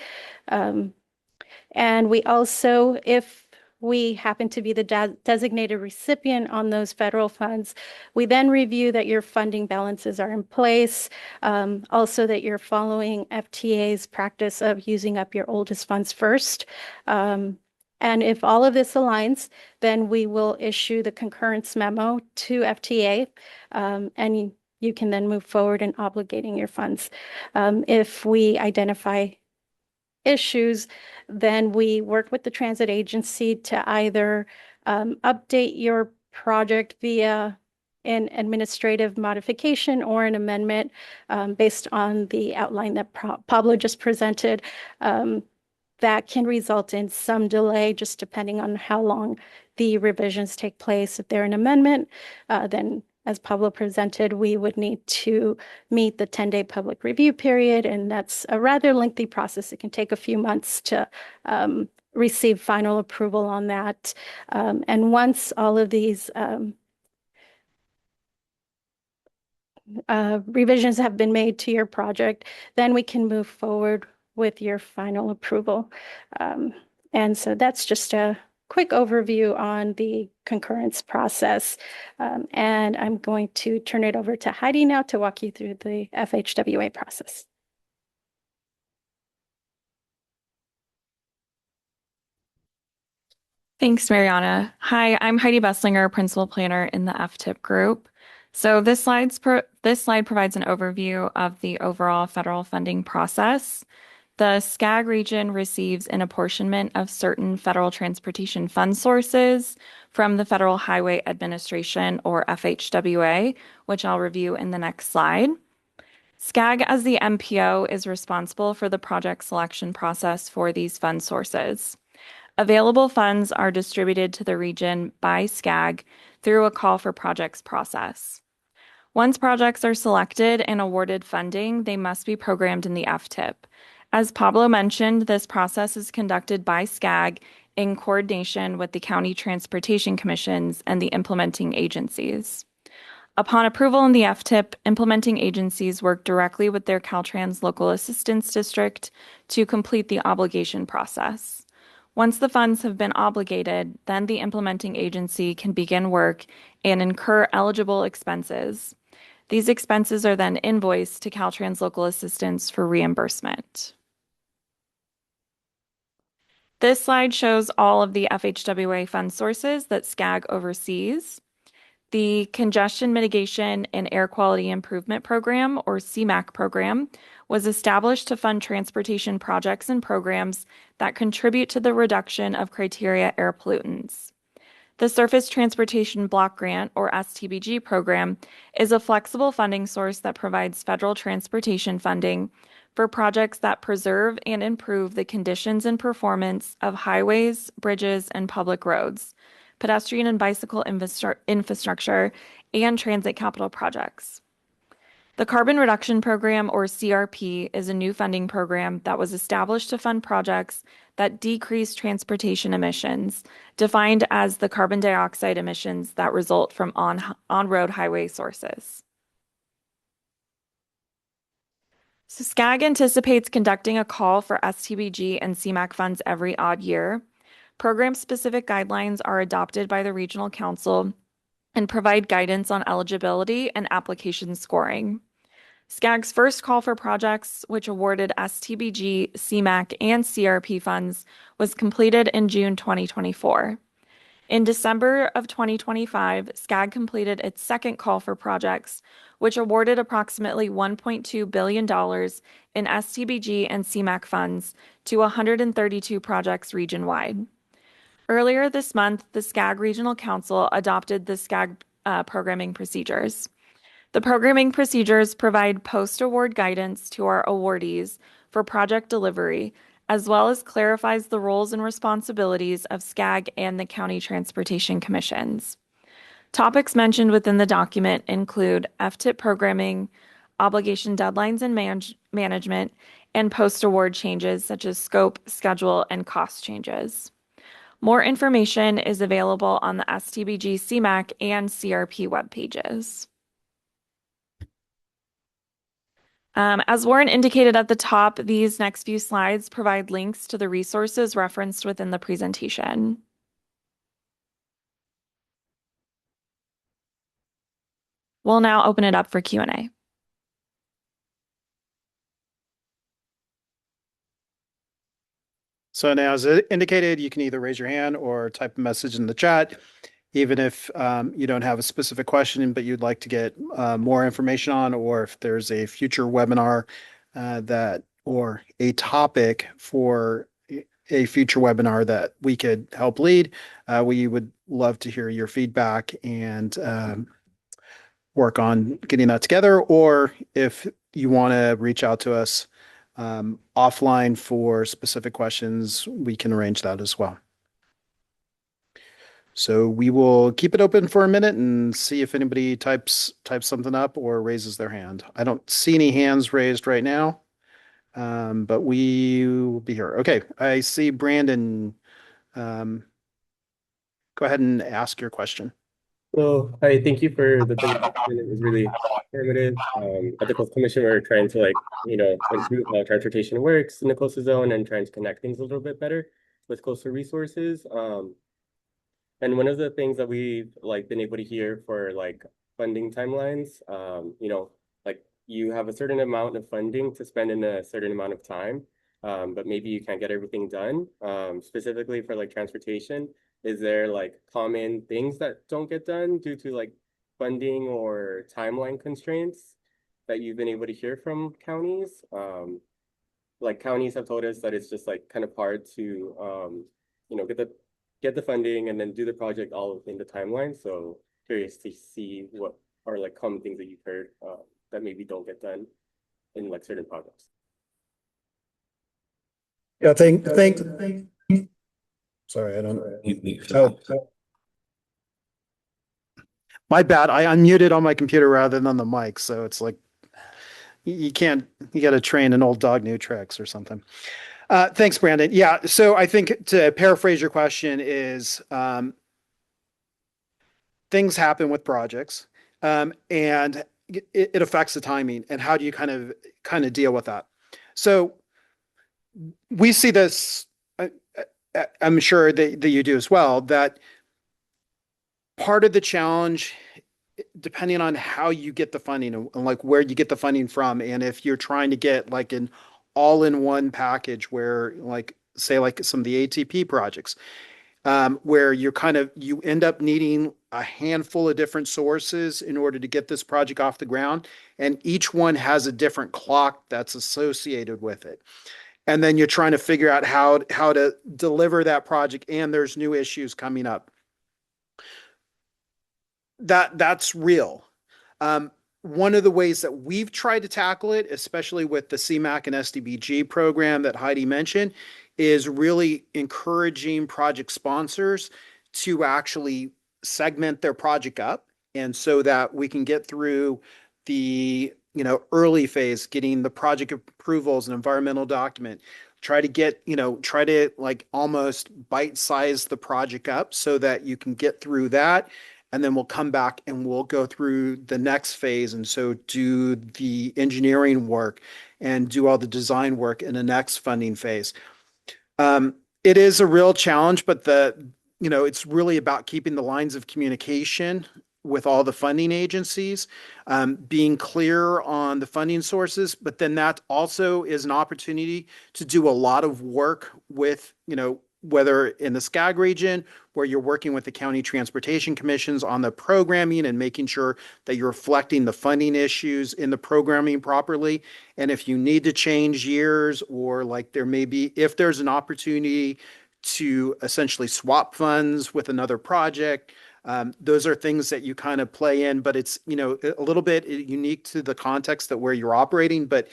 Speaker 6: And we also, if we happen to be the designated recipient on those federal funds, we then review that your funding balances are in place, also that you're following FTA's practice of using up your oldest funds first. And if all of this aligns, then we will issue the concurrence memo to FTA, and you can then move forward in obligating your funds. If we identify issues, then we work with the transit agency to either update your project via an administrative modification or an amendment based on the outline that Pablo just presented. That can result in some delay just depending on how long the revisions take place. If they're an amendment, then as Pablo presented, we would need to meet the 10-day public review period, and that's a rather lengthy process. It can take a few months to receive final approval on that. And once all of these revisions have been made to your project, then we can move forward with your final approval. And so that's just a quick overview on the concurrence process. And I'm going to turn it over to Heidi now to walk you through the FHWA process.
Speaker 7: Thanks, Mariana. Hi, I'm Heidi Besslinger, Principal Planner in the FTIP group. So this slide provides an overview of the overall federal funding process. The SCAG region receives an apportionment of certain federal transportation fund sources from the Federal Highway Administration, or FHWA, which I'll review in the next slide. SCAG, as the MPO, is responsible for the project selection process for these fund sources. Available funds are distributed to the region by SCAG through a call for projects process. Once projects are selected and awarded funding, they must be programmed in the FTIP. As Pablo mentioned, this process is conducted by SCAG in coordination with the county transportation commissions and the implementing agencies. Upon approval in the FTIP, implementing agencies work directly with their Caltrans local assistance district to complete the obligation process. Once the funds have been obligated, then the implementing agency can begin work and incur eligible expenses. These expenses are then invoiced to Caltrans local assistance for reimbursement. This slide shows all of the FHWA fund sources that SCAG oversees. The Congestion Mitigation and Air Quality Improvement Program, or CMAQ program, was established to fund transportation projects and programs that contribute to the reduction of criteria air pollutants. The Surface Transportation Block Grant, or STBG program, is a flexible funding source that provides federal transportation funding for projects that preserve and improve the conditions and performance of highways, bridges, and public roads, pedestrian and bicycle infrastructure, and transit capital projects. The Carbon Reduction Program, or CRP, is a new funding program that was established to fund projects that decrease transportation emissions, defined as the carbon dioxide emissions that result from on-road highway sources. So SCAG anticipates conducting a call for STBG and CMAQ funds every odd year. Program-specific guidelines are adopted by the Regional Council and provide guidance on eligibility and application scoring. SCAG's first call for projects, which awarded STBG, CMAQ, and CRP funds, was completed in June 2024. In December of 2025, SCAG completed its second call for projects, which awarded approximately $1.2 billion in STBG and CMAQ funds to 132 projects region-wide. Earlier this month, the SCAG Regional Council adopted the SCAG programming procedures. The programming procedures provide post-award guidance to our awardees for project delivery, as well as clarifies the roles and responsibilities of SCAG and the county transportation commissions. Topics mentioned within the document include FTIP programming, obligation deadlines and management, and post-award changes such as scope, schedule, and cost changes. More information is available on the STBG, CMAQ, and CRP web pages. As Warren indicated at the top, these next few slides provide links to the resources referenced within the presentation. We'll now open it up for Q&A.
Speaker 2: So now, as indicated, you can either raise your hand or type a message in the chat, even if you don't have a specific question, but you'd like to get more information on, or if there's a future webinar or a topic for a future webinar that we could help lead. We would love to hear your feedback and work on getting that together. Or if you want to reach out to us offline for specific questions, we can arrange that as well. So we will keep it open for a minute and see if anybody types something up or raises their hand. I don't see any hands raised right now, but we will be here. Okay, I see Brandon. Go ahead and ask your question.
Speaker 8: Well, hi, thank you for the presentation. It was really informative. At the Coastal Commission, we're trying to improve how transportation works in the coastal zone and trying to connect things a little bit better with coastal resources. And one of the things that we've been able to hear for funding timelines, you have a certain amount of funding to spend in a certain amount of time, but maybe you can't get everything done. Specifically for transportation, is there common things that don't get done due to funding or timeline constraints that you've been able to hear from counties? Counties have told us that it's just kind of hard to get the funding and then do the project all within the timeline. So curious to see what are common things that you've heard that maybe don't get done in certain projects.
Speaker 2: Yeah, sorry, I don't. Oh. My bad. I unmuted on my computer rather than on the mic, so it's you got to train an old dog new tricks or something. Thanks, Brandon. Yeah, so I think to paraphrase your question is things happen with projects, and it affects the timing. And how do you kind of deal with that? So we see this. I'm sure that you do as well. That part of the challenge, depending on how you get the funding and where you get the funding from, and if you're trying to get an all-in-one package where say some of the ATP projects, where you end up needing a handful of different sources in order to get this project off the ground, and each one has a different clock that's associated with it. And then you're trying to figure out how to deliver that project, and there's new issues coming up. That's real. One of the ways that we've tried to tackle it, especially with the CMAQ and SDBG program that Heidi mentioned, is really encouraging project sponsors to actually segment their project up, and so that we can get through the early phase, getting the project approvals and environmental document, try to almost bite-size the project up so that you can get through that. And then we'll come back and we'll go through the next phase. And so do the engineering work and do all the design work in the next funding phase. It is a real challenge, but it's really about keeping the lines of communication with all the funding agencies, being clear on the funding sources, but then that also is an opportunity to do a lot of work with, whether in the SCAG region, where you're working with the county transportation commissions on the programming and making sure that you're reflecting the funding issues in the programming properly. And if you need to change years, or if there's an opportunity to essentially swap funds with another project, those are things that you kind of play in, but it's, a little bit unique to the context that where you're operating, but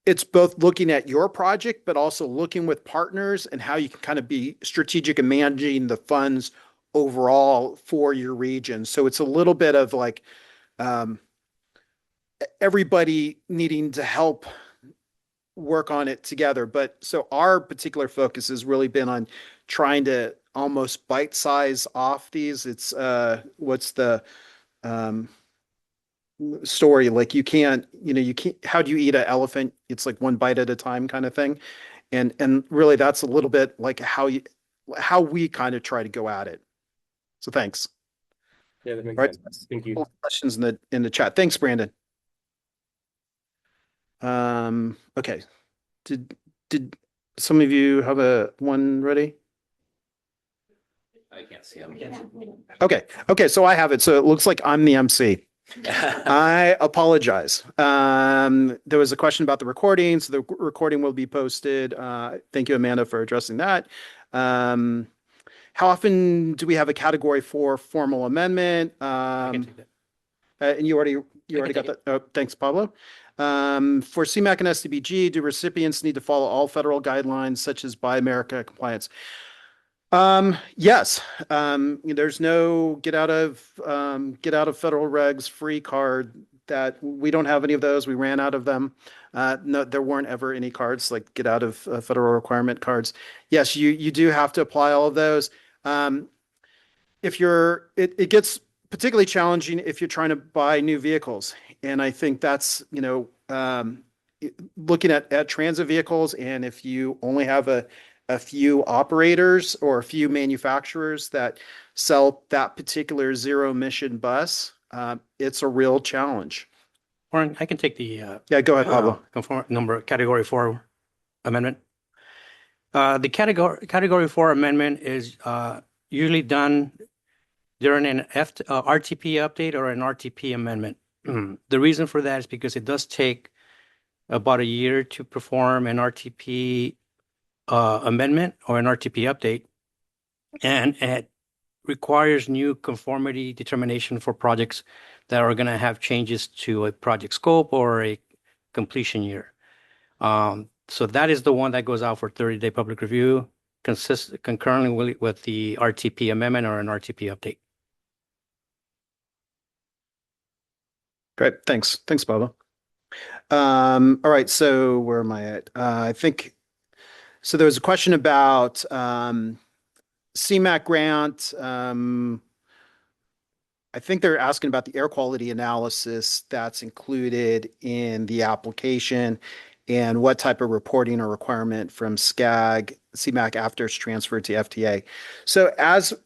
Speaker 2: it's both looking at your project, but also looking with partners and how you can kind of be strategic in managing the funds overall for your region. So it's a little bit of everybody needing to help work on it together. But so our particular focus has really been on trying to almost bite size off these. It's what's the story? You can't, how do you eat an elephant? It's one bite at a time kind of thing. And really that's a little bit how we kind of try to go at it. So thanks.
Speaker 8: Yeah, that makes
Speaker 2: All right.
Speaker 8: sense. Thank you.
Speaker 2: Couple of questions in the chat. Thanks, Brandon. Okay. Did some of you have one ready?
Speaker 3: I can't see him.
Speaker 2: Okay. So I have it. So it looks like I'm the MC. I apologize. There was a question about the recording. So the recording will be posted. Thank you, Amanda, for addressing that. How often do we have a category 4 formal amendment?
Speaker 5: I can take that.
Speaker 2: And you already got that. Oh, thanks, Pablo. For CMAQ and SDBG, do recipients need to follow all federal guidelines such as Buy America compliance? Yes. There's no get out of federal regs free card that we don't have any of those. We ran out of them. No, there weren't ever any cards like get out of federal requirement cards. Yes, you do have to apply all of those. It gets particularly challenging if you're trying to buy new vehicles. And I think that's, looking at transit vehicles, and if you only have a few operators or a few manufacturers that sell that particular zero emission bus, it's a real challenge.
Speaker 5: Warren, I can take the
Speaker 2: Yeah, go ahead, Pablo.
Speaker 5: category 4 amendment. The category 4 amendment is usually done during an RTP update or an RTP amendment. The reason for that is because it does take about a year to perform an RTP amendment or an RTP update, and it requires new conformity determination for projects that are going to have changes to a project scope or a completion year. So that is the one that goes out for 30-day public review, concurrently with the RTP amendment or an RTP update.
Speaker 2: Great. Thanks, Pablo. All right. So where am I at? I think so. There was a question about CMAQ grant. I think they're asking about the air quality analysis that's included in the application and what type of reporting or requirement from SCAG, CMAQ after it's transferred to FTA. So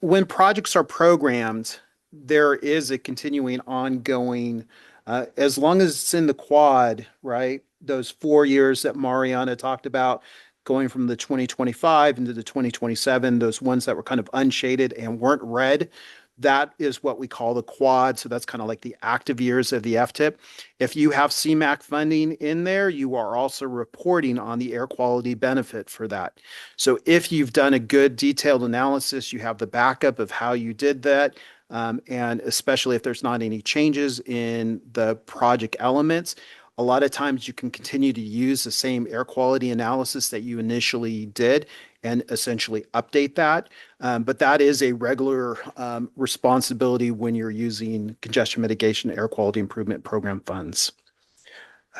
Speaker 2: when projects are programmed, there is a continuing ongoing, as long as it's in the quad, right? Those 4 years that Mariana talked about, going from the 2025 into the 2027, those ones that were kind of unshaded and weren't red, that is what we call the quad. So that's kind of like the active years of the FTIP. If you have CMAQ funding in there, you are also reporting on the air quality benefit for that. So if you've done a good detailed analysis, you have the backup of how you did that. And especially if there's not any changes in the project elements, a lot of times you can continue to use the same air quality analysis that you initially did and essentially update that. But that is a regular responsibility when you're using congestion mitigation air quality improvement program funds.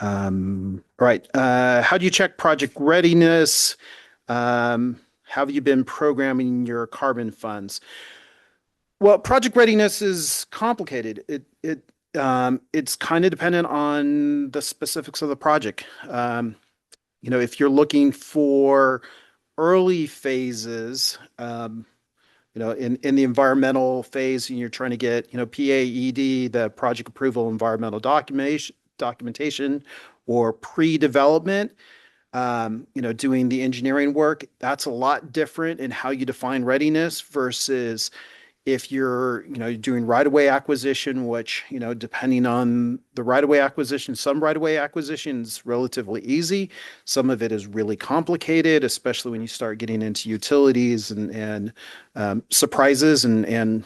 Speaker 2: All right. How do you check project readiness? Have you been programming your carbon funds? Well, project readiness is complicated. It's kind of dependent on the specifics of the project. If you're looking for early phases, in the environmental phase, and you're trying to get, PAED, the project approval environmental documentation, or pre-development, doing the engineering work, that's a lot different in how you define readiness versus if you're, doing right-of-way acquisition, which, depending on the right-of-way acquisition, some right-of-way acquisition is relatively easy. Some of it is really complicated, especially when you start getting into utilities and surprises and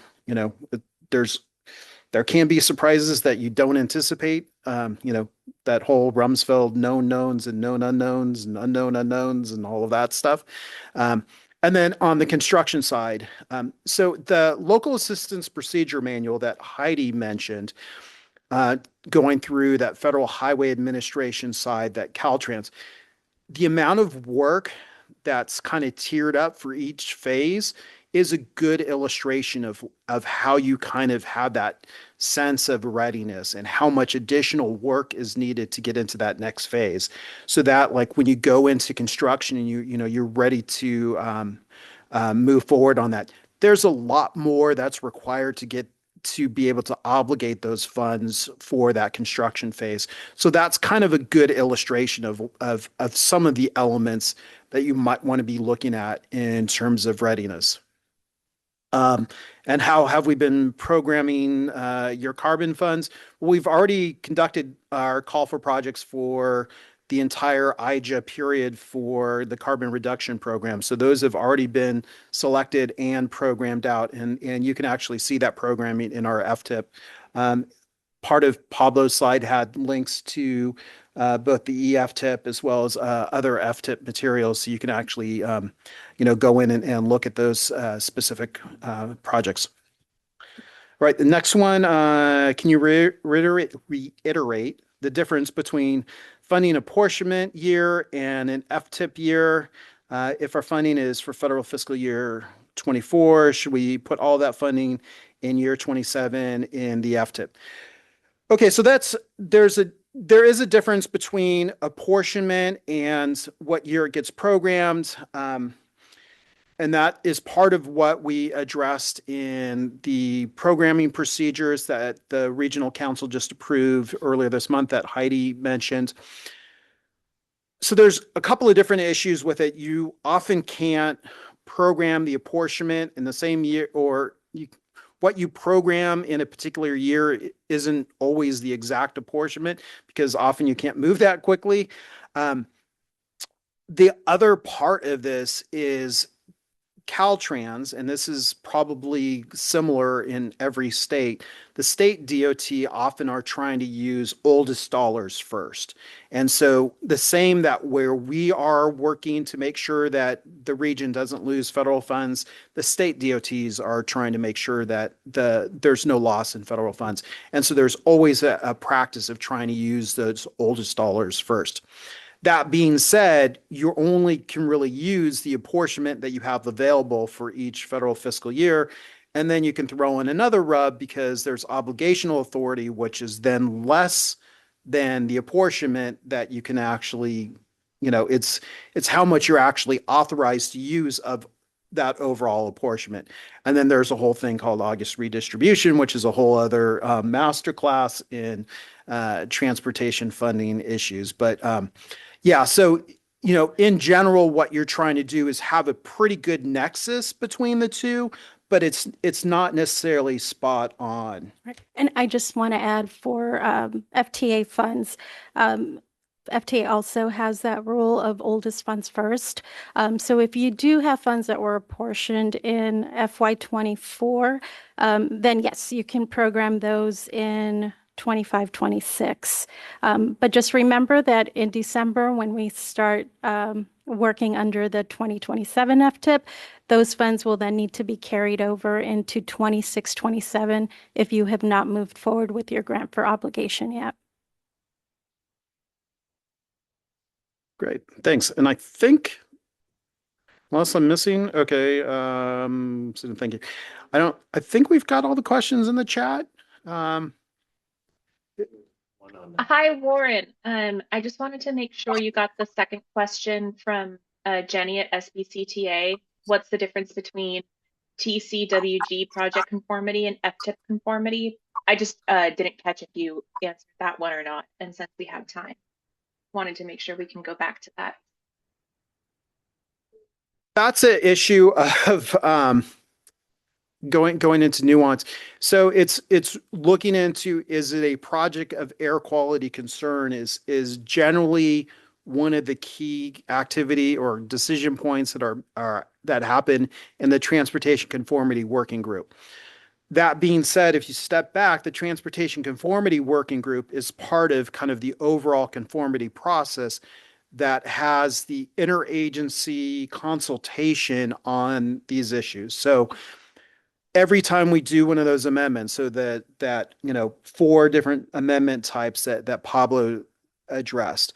Speaker 2: there can be surprises that you don't anticipate. That whole Rumsfeld known knowns and known unknowns and unknown unknowns and all of that stuff. And then on the construction side, so the local assistance procedure manual that Heidi mentioned, going through that Federal Highway Administration side, that Caltrans, the amount of work that's kind of tiered up for each phase is a good illustration of how you kind of have that sense of readiness and how much additional work is needed to get into that next phase. So that, like, when you go into construction and you're ready to move forward on that, there's a lot more that's required to get to be able to obligate those funds for that construction phase. So that's kind of a good illustration of some of the elements that you might want to be looking at in terms of readiness. And how have we been programming your carbon funds? Well, we've already conducted our call for projects for the entire IJA period for the carbon reduction program. So those have already been selected and programmed out, and you can actually see that programming in our FTIP. Part of Pablo's slide had links to both the EFTIP as well as other FTIP materials, so you can actually go in and look at those specific projects. Right, the next one, can you reiterate the difference between funding apportionment year and an FTIP year? If our funding is for federal fiscal year 24, should we put all that funding in year 27 in the FTIP? Okay, so there is a difference between apportionment and what year it gets programmed. And that is part of what we addressed in the programming procedures that the Regional Council just approved earlier this month that Heidi mentioned. So there's a couple of different issues with it. You often can't program the apportionment in the same year, or what you program in a particular year isn't always the exact apportionment because often you can't move that quickly. The other part of this is Caltrans, and this is probably similar in every state. The state DOT often are trying to use oldest dollars first. And so the same that where we are working to make sure that the region doesn't lose federal funds, the state DOTs are trying to make sure that there's no loss in federal funds. And so there's always a practice of trying to use those oldest dollars first. That being said, you only can really use the apportionment that you have available for each federal fiscal year. And then you can throw in another rub because there's obligational authority, which is then less than the apportionment that you can actually, it's how much you're actually authorized to use of that overall apportionment. And then there's a whole thing called August redistribution, which is a whole other masterclass in transportation funding issues. But yeah, so, in general, what you're trying to do is have a pretty good nexus between the two, but it's not necessarily spot on.
Speaker 6: Right. And I just want to add for FTA funds, FTA also has that rule of oldest funds first. So if you do have funds that were apportioned in FY24, then yes, you can program those in 25, 26. But just remember that in December, when we start working under the 2027 FTIP, those funds will then need to be carried over into 26, 27 if you have not moved forward with your grant for obligation yet.
Speaker 2: Great, thanks. And I think, unless I'm missing, okay, so thank you. I think we've got all the questions in the chat.
Speaker 1: Hi, Warren. I just wanted to make sure you got the second question from Jenny at SBCTA. What's the difference between TCWG project conformity and FTIP conformity? I just didn't catch if you answered that one or not. And since we have time, wanted to make sure we can go back to that.
Speaker 2: That's an issue of going into nuance. So it's looking into, is it a project of air quality concern is generally one of the key activity or decision points that happen in the transportation conformity working group. That being said, if you step back, the transportation conformity working group is part of kind of the overall conformity process that has the interagency consultation on these issues. So every time we do one of those amendments, so that 4 different amendment types that Pablo addressed,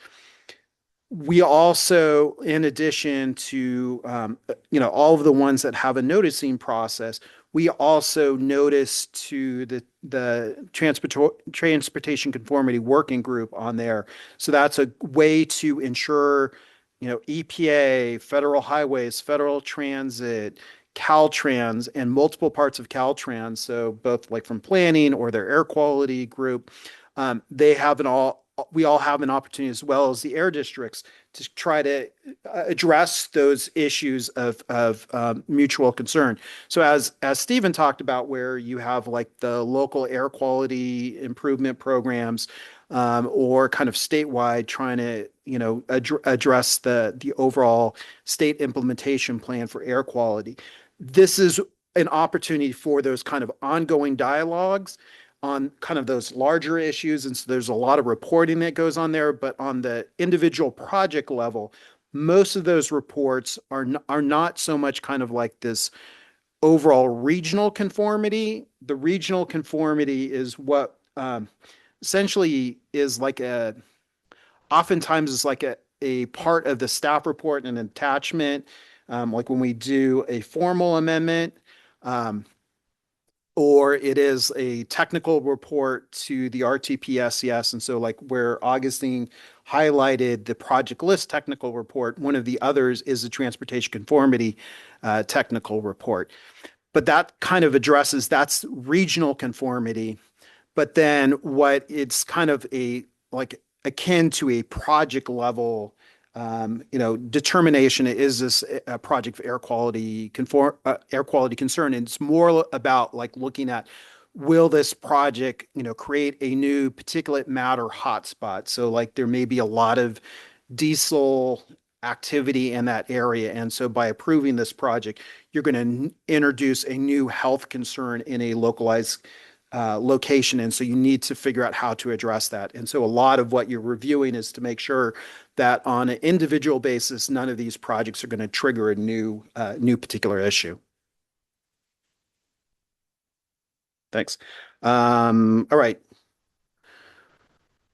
Speaker 2: we also, in addition to all of the ones that have a noticing process, we also notice to the transportation conformity working group on there. So that's a way to ensure EPA, federal highways, federal transit, Caltrans and multiple parts of Caltrans, so both like from planning or their air quality group, we all have an opportunity, as well as the air districts, to try to address those issues of mutual concern. So as Stephen talked about, where you have like the local air quality improvement programs, or kind of statewide trying to, address the overall state implementation plan for air quality. This is an opportunity for those kind of ongoing dialogues on kind of those larger issues. And so there's a lot of reporting that goes on there, but on the individual project level, most of those reports are not so much kind of like this overall regional conformity. The regional conformity is what essentially is like oftentimes is like a part of the staff report and an attachment, like when we do a formal amendment, or it is a technical report to the RTP-SCS. And so like where Augustine highlighted the project list technical report, one of the others is the transportation conformity technical report. But that kind of addresses, that's regional conformity. But then what it's kind of like akin to a project level determination, is this a project of air quality concern? And it's more about like looking at, will this project, create a new particulate matter hotspot? So like there may be a lot of diesel activity in that area. And so by approving this project, you're going to introduce a new health concern in a localized location. And so you need to figure out how to address that. And so a lot of what you're reviewing is to make sure that on an individual basis, none of these projects are going to trigger a new particular issue. Thanks. All right.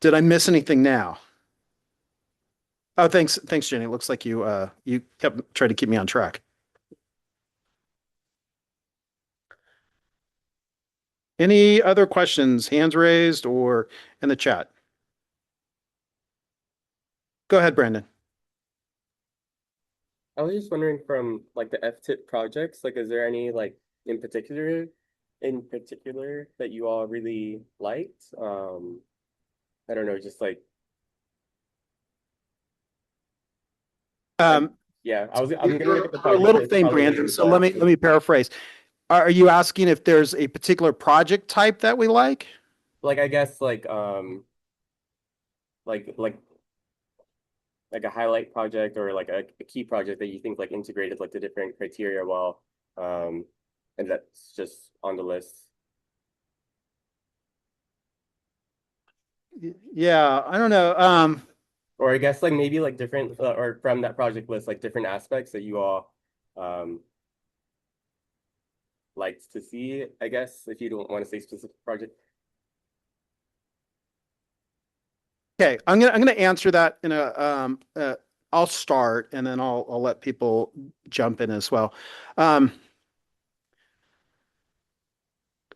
Speaker 2: Did I miss anything now? Oh, thanks, Jenny. It looks like you kept trying to keep me on track. Any other questions, hands raised or in the chat? Go ahead, Brandon.
Speaker 8: I was just wondering, from like the FTIP projects, like is there any like in particular that you all really liked? I don't know, just like yeah, I'm gonna look at the
Speaker 2: a little
Speaker 8: list,
Speaker 2: thing,
Speaker 8: probably,
Speaker 2: Brandon. So
Speaker 8: but-
Speaker 2: let me paraphrase. Are you asking if there's a particular project type that we like?
Speaker 8: like I guess like like a highlight project, or like a key project that you think like integrated like the different criteria well, and that's just on the list.
Speaker 2: Yeah, I don't know.
Speaker 8: Or I guess like maybe like different or from that project list, like different aspects that you all liked to see, I guess, if you don't want to say specific project.
Speaker 2: Okay, I'm gonna answer that in I'll start and then I'll let people jump in as well.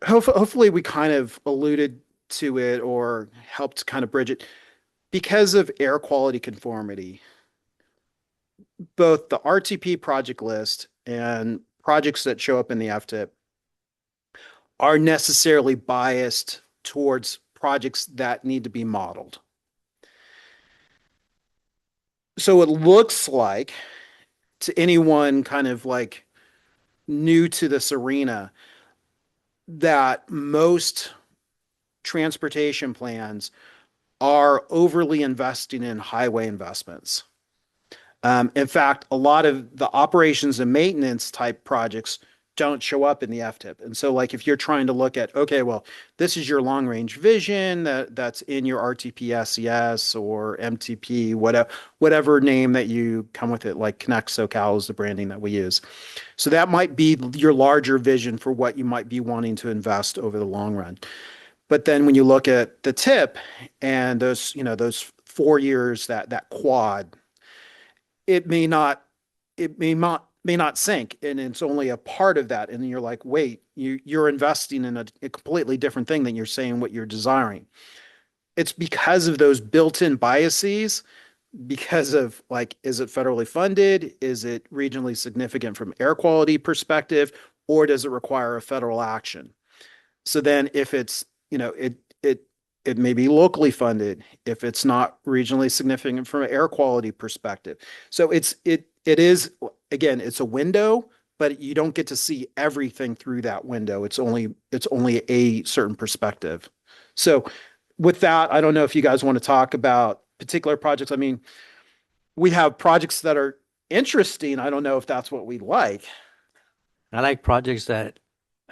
Speaker 2: Hopefully we kind of alluded to it or helped kind of bridge it. Because of air quality conformity, both the RTP project list and projects that show up in the FTIP are necessarily biased towards projects that need to be modeled. So it looks like, to anyone kind of like new to this arena, that most transportation plans are overly investing in highway investments. In fact, a lot of the operations and maintenance type projects don't show up in the FTIP. And so like if you're trying to look at, okay, well, this is your long range vision that's in your RTP-SCS or MTP, whatever name that you come with it, like Connect SoCal is the branding that we use. So that might be your larger vision for what you might be wanting to invest over the long run. But then when you look at the TIP and those 4 years, that quad, it may not sync, and it's only a part of that. And you're like, wait, you're investing in a completely different thing than you're saying what you're desiring. It's because of those built-in biases because of like, is it federally funded? Is it regionally significant from air quality perspective, or does it require a federal action? So then if it's, it may be locally funded if it's not regionally significant from an air quality perspective. So it is, again, it's a window, but you don't get to see everything through that window. It's only a certain perspective. So with that, I don't know if you guys want to talk about particular projects. I mean, we have projects that are interesting. I don't know if that's what we like.
Speaker 5: I like projects that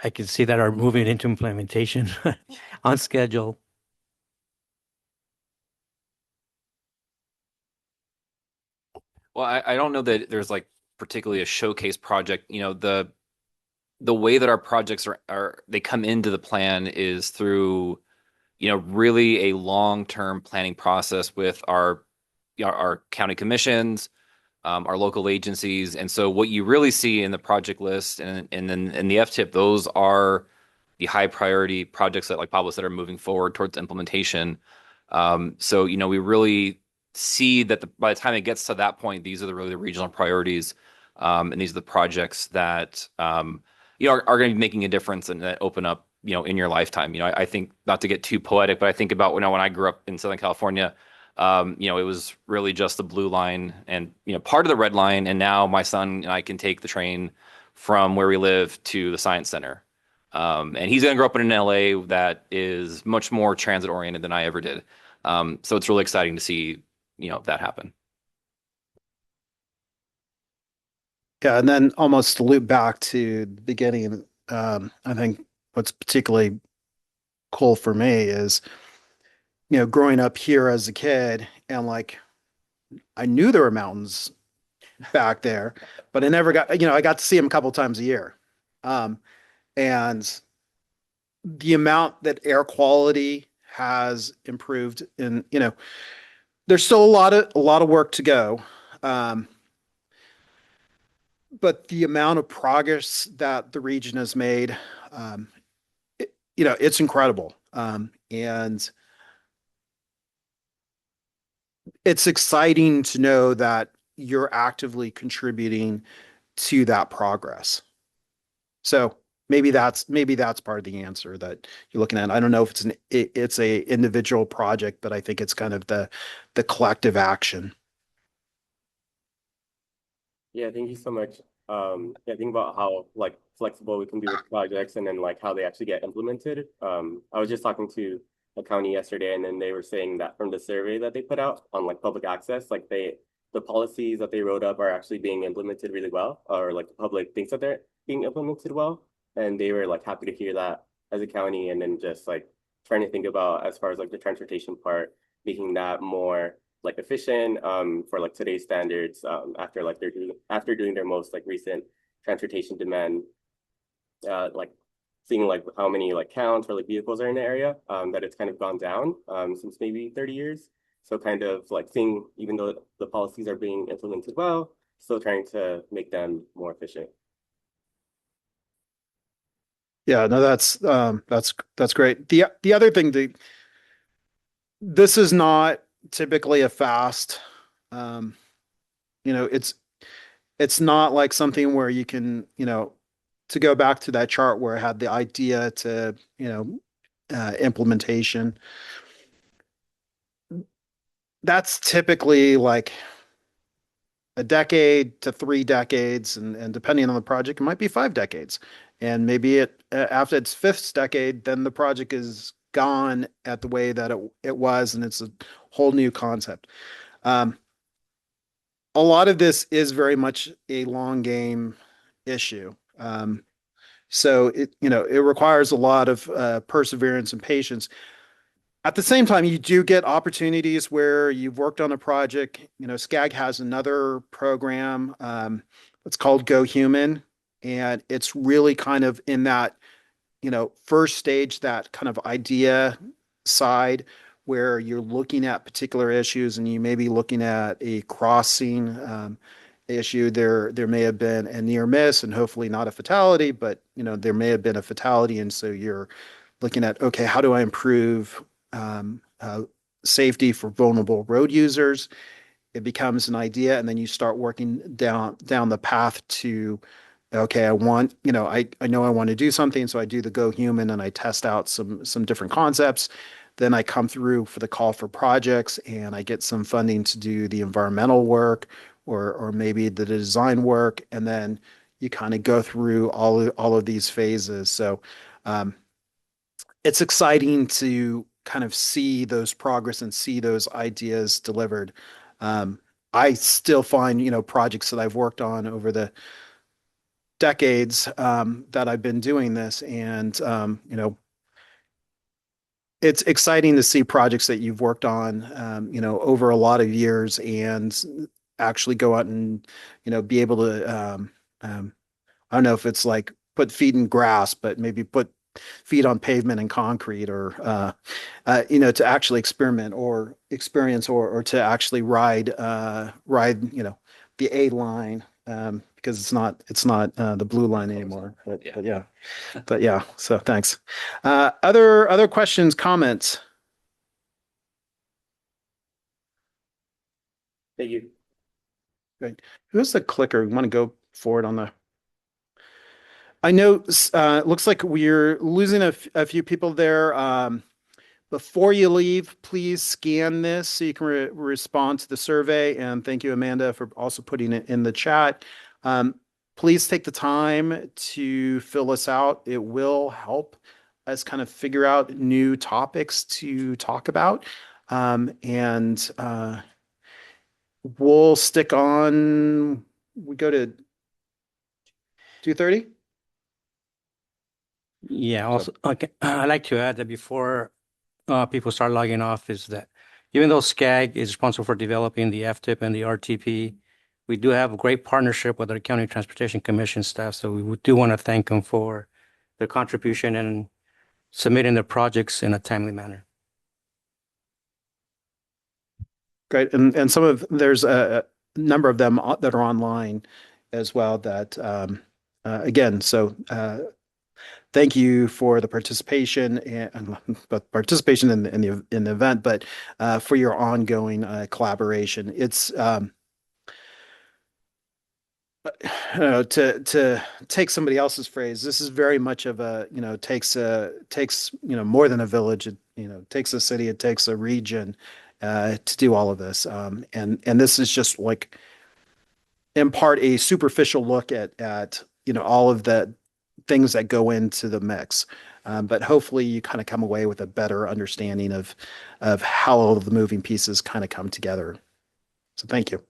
Speaker 5: I can see that are moving into implementation on schedule.
Speaker 3: Well, I don't know that there's like particularly a showcase project. The way that our projects are they come into the plan is through, really a long-term planning process with our county commissions, our local agencies. And so what you really see in the project list and then in the FTIP, those are the high priority projects that, like Pablo said, are moving forward towards implementation. So, we really see that by the time it gets to that point, these are really the regional priorities. And these are the projects that, are going to be making a difference and that open up, in your lifetime. I think, not to get too poetic, but I think about when I grew up in Southern California, it was really just the blue line and, part of the red line. And now my son and I can take the train from where we live to the science center. And he's going to grow up in an LA that is much more transit oriented than I ever did. So it's really exciting to see, that happen.
Speaker 2: Yeah, and then almost to loop back to the beginning, I think what's particularly cool for me is, growing up here as a kid and like I knew there were mountains back there, but I never got, I got to see them a couple times a year. And the amount that air quality has improved in, there's still a lot of work to go. But the amount of progress that the region has made, it's incredible. And it's exciting to know that you're actively contributing to that progress. So maybe that's part of the answer that you're looking at. I don't know if it's a individual project, but I think it's kind of the collective action.
Speaker 8: Yeah, thank you so much. Yeah, think about how like flexible we can be with projects and then like how they actually get implemented. I was just talking to a county yesterday and then they were saying that from the survey that they put out on like public access, like the policies that they wrote up are actually being implemented really well, or like the public thinks that they're being implemented well. And they were like happy to hear that as a county, and then just like trying to think about as far as like the transportation part, making that more like efficient for like today's standards after like after doing their most like recent transportation demand, like seeing like how many like counts or like vehicles are in the area, that it's kind of gone down since maybe 30 years. So kind of like seeing, even though the policies are being implemented well, still trying to make them more efficient.
Speaker 2: Yeah, no, that's great. The other thing, this is not typically a fast, it's not like something where you can, to go back to that chart where I had the idea to, implementation. That's typically like a decade to 3 decades, and depending on the project, it might be 5 decades. And maybe after its 5th decade, then the project is gone at the way that it was, and it's a whole new concept. A lot of this is very much a long game issue. So it requires a lot of perseverance and patience. At the same time, you do get opportunities where you've worked on a project. SCAG has another program. It's called Go Human, and it's really kind of in that, first stage, that kind of idea side where you're looking at particular issues and you may be looking at a crossing issue. There may have been a near miss and hopefully not a fatality, but there may have been a fatality, and so you're looking at, okay, how do I improve safety for vulnerable road users? it becomes an idea, and then you start working down the path to, okay, I want, I know I want to do something, so I do the Go Human and I test out some different concepts. Then I come through for the call for projects and I get some funding to do the environmental work or maybe the design work, and then you kind of go through all of these phases. So it's exciting to kind of see those progress and see those ideas delivered. I still find, projects that I've worked on over the decades that I've been doing this, and it's exciting to see projects that you've worked on, over a lot of years, and actually go out and, be able to, I don't know if it's like put feet in grass, but maybe put feet on pavement and concrete, or to actually experiment or experience, or to actually ride the A line, because it's not the blue line anymore. But yeah. So thanks. Other questions, comments?
Speaker 8: Thank you.
Speaker 2: Great. Who's the clicker? We want to go forward on the. I know it looks like we're losing a few people there. Before you leave, please scan this so you can respond to the survey. And thank you, Amanda, for also putting it in the chat. Please take the time to fill this out. It will help us kind of figure out new topics to talk about. And we'll stick on, we go to 2:30?
Speaker 5: Yeah, also, okay. I'd like to add that before people start logging off, is that even though SCAG is responsible for developing the FTIP and the RTP, we do have a great partnership with our County Transportation Commission staff. So we do want to thank them for their contribution and submitting the projects in a timely manner.
Speaker 2: Great. And there's a number of them that are online as well that, again, so thank you for the participation and both participation in the event, but for your ongoing collaboration. It's to take somebody else's phrase, this is very much of a, takes more than a village. It, takes a city, it takes a region to do all of this. And this is just like, in part, a superficial look at all of the things that go into the mix. But hopefully you kind of come away with a better understanding of how all of the moving pieces kind of come together. So thank you.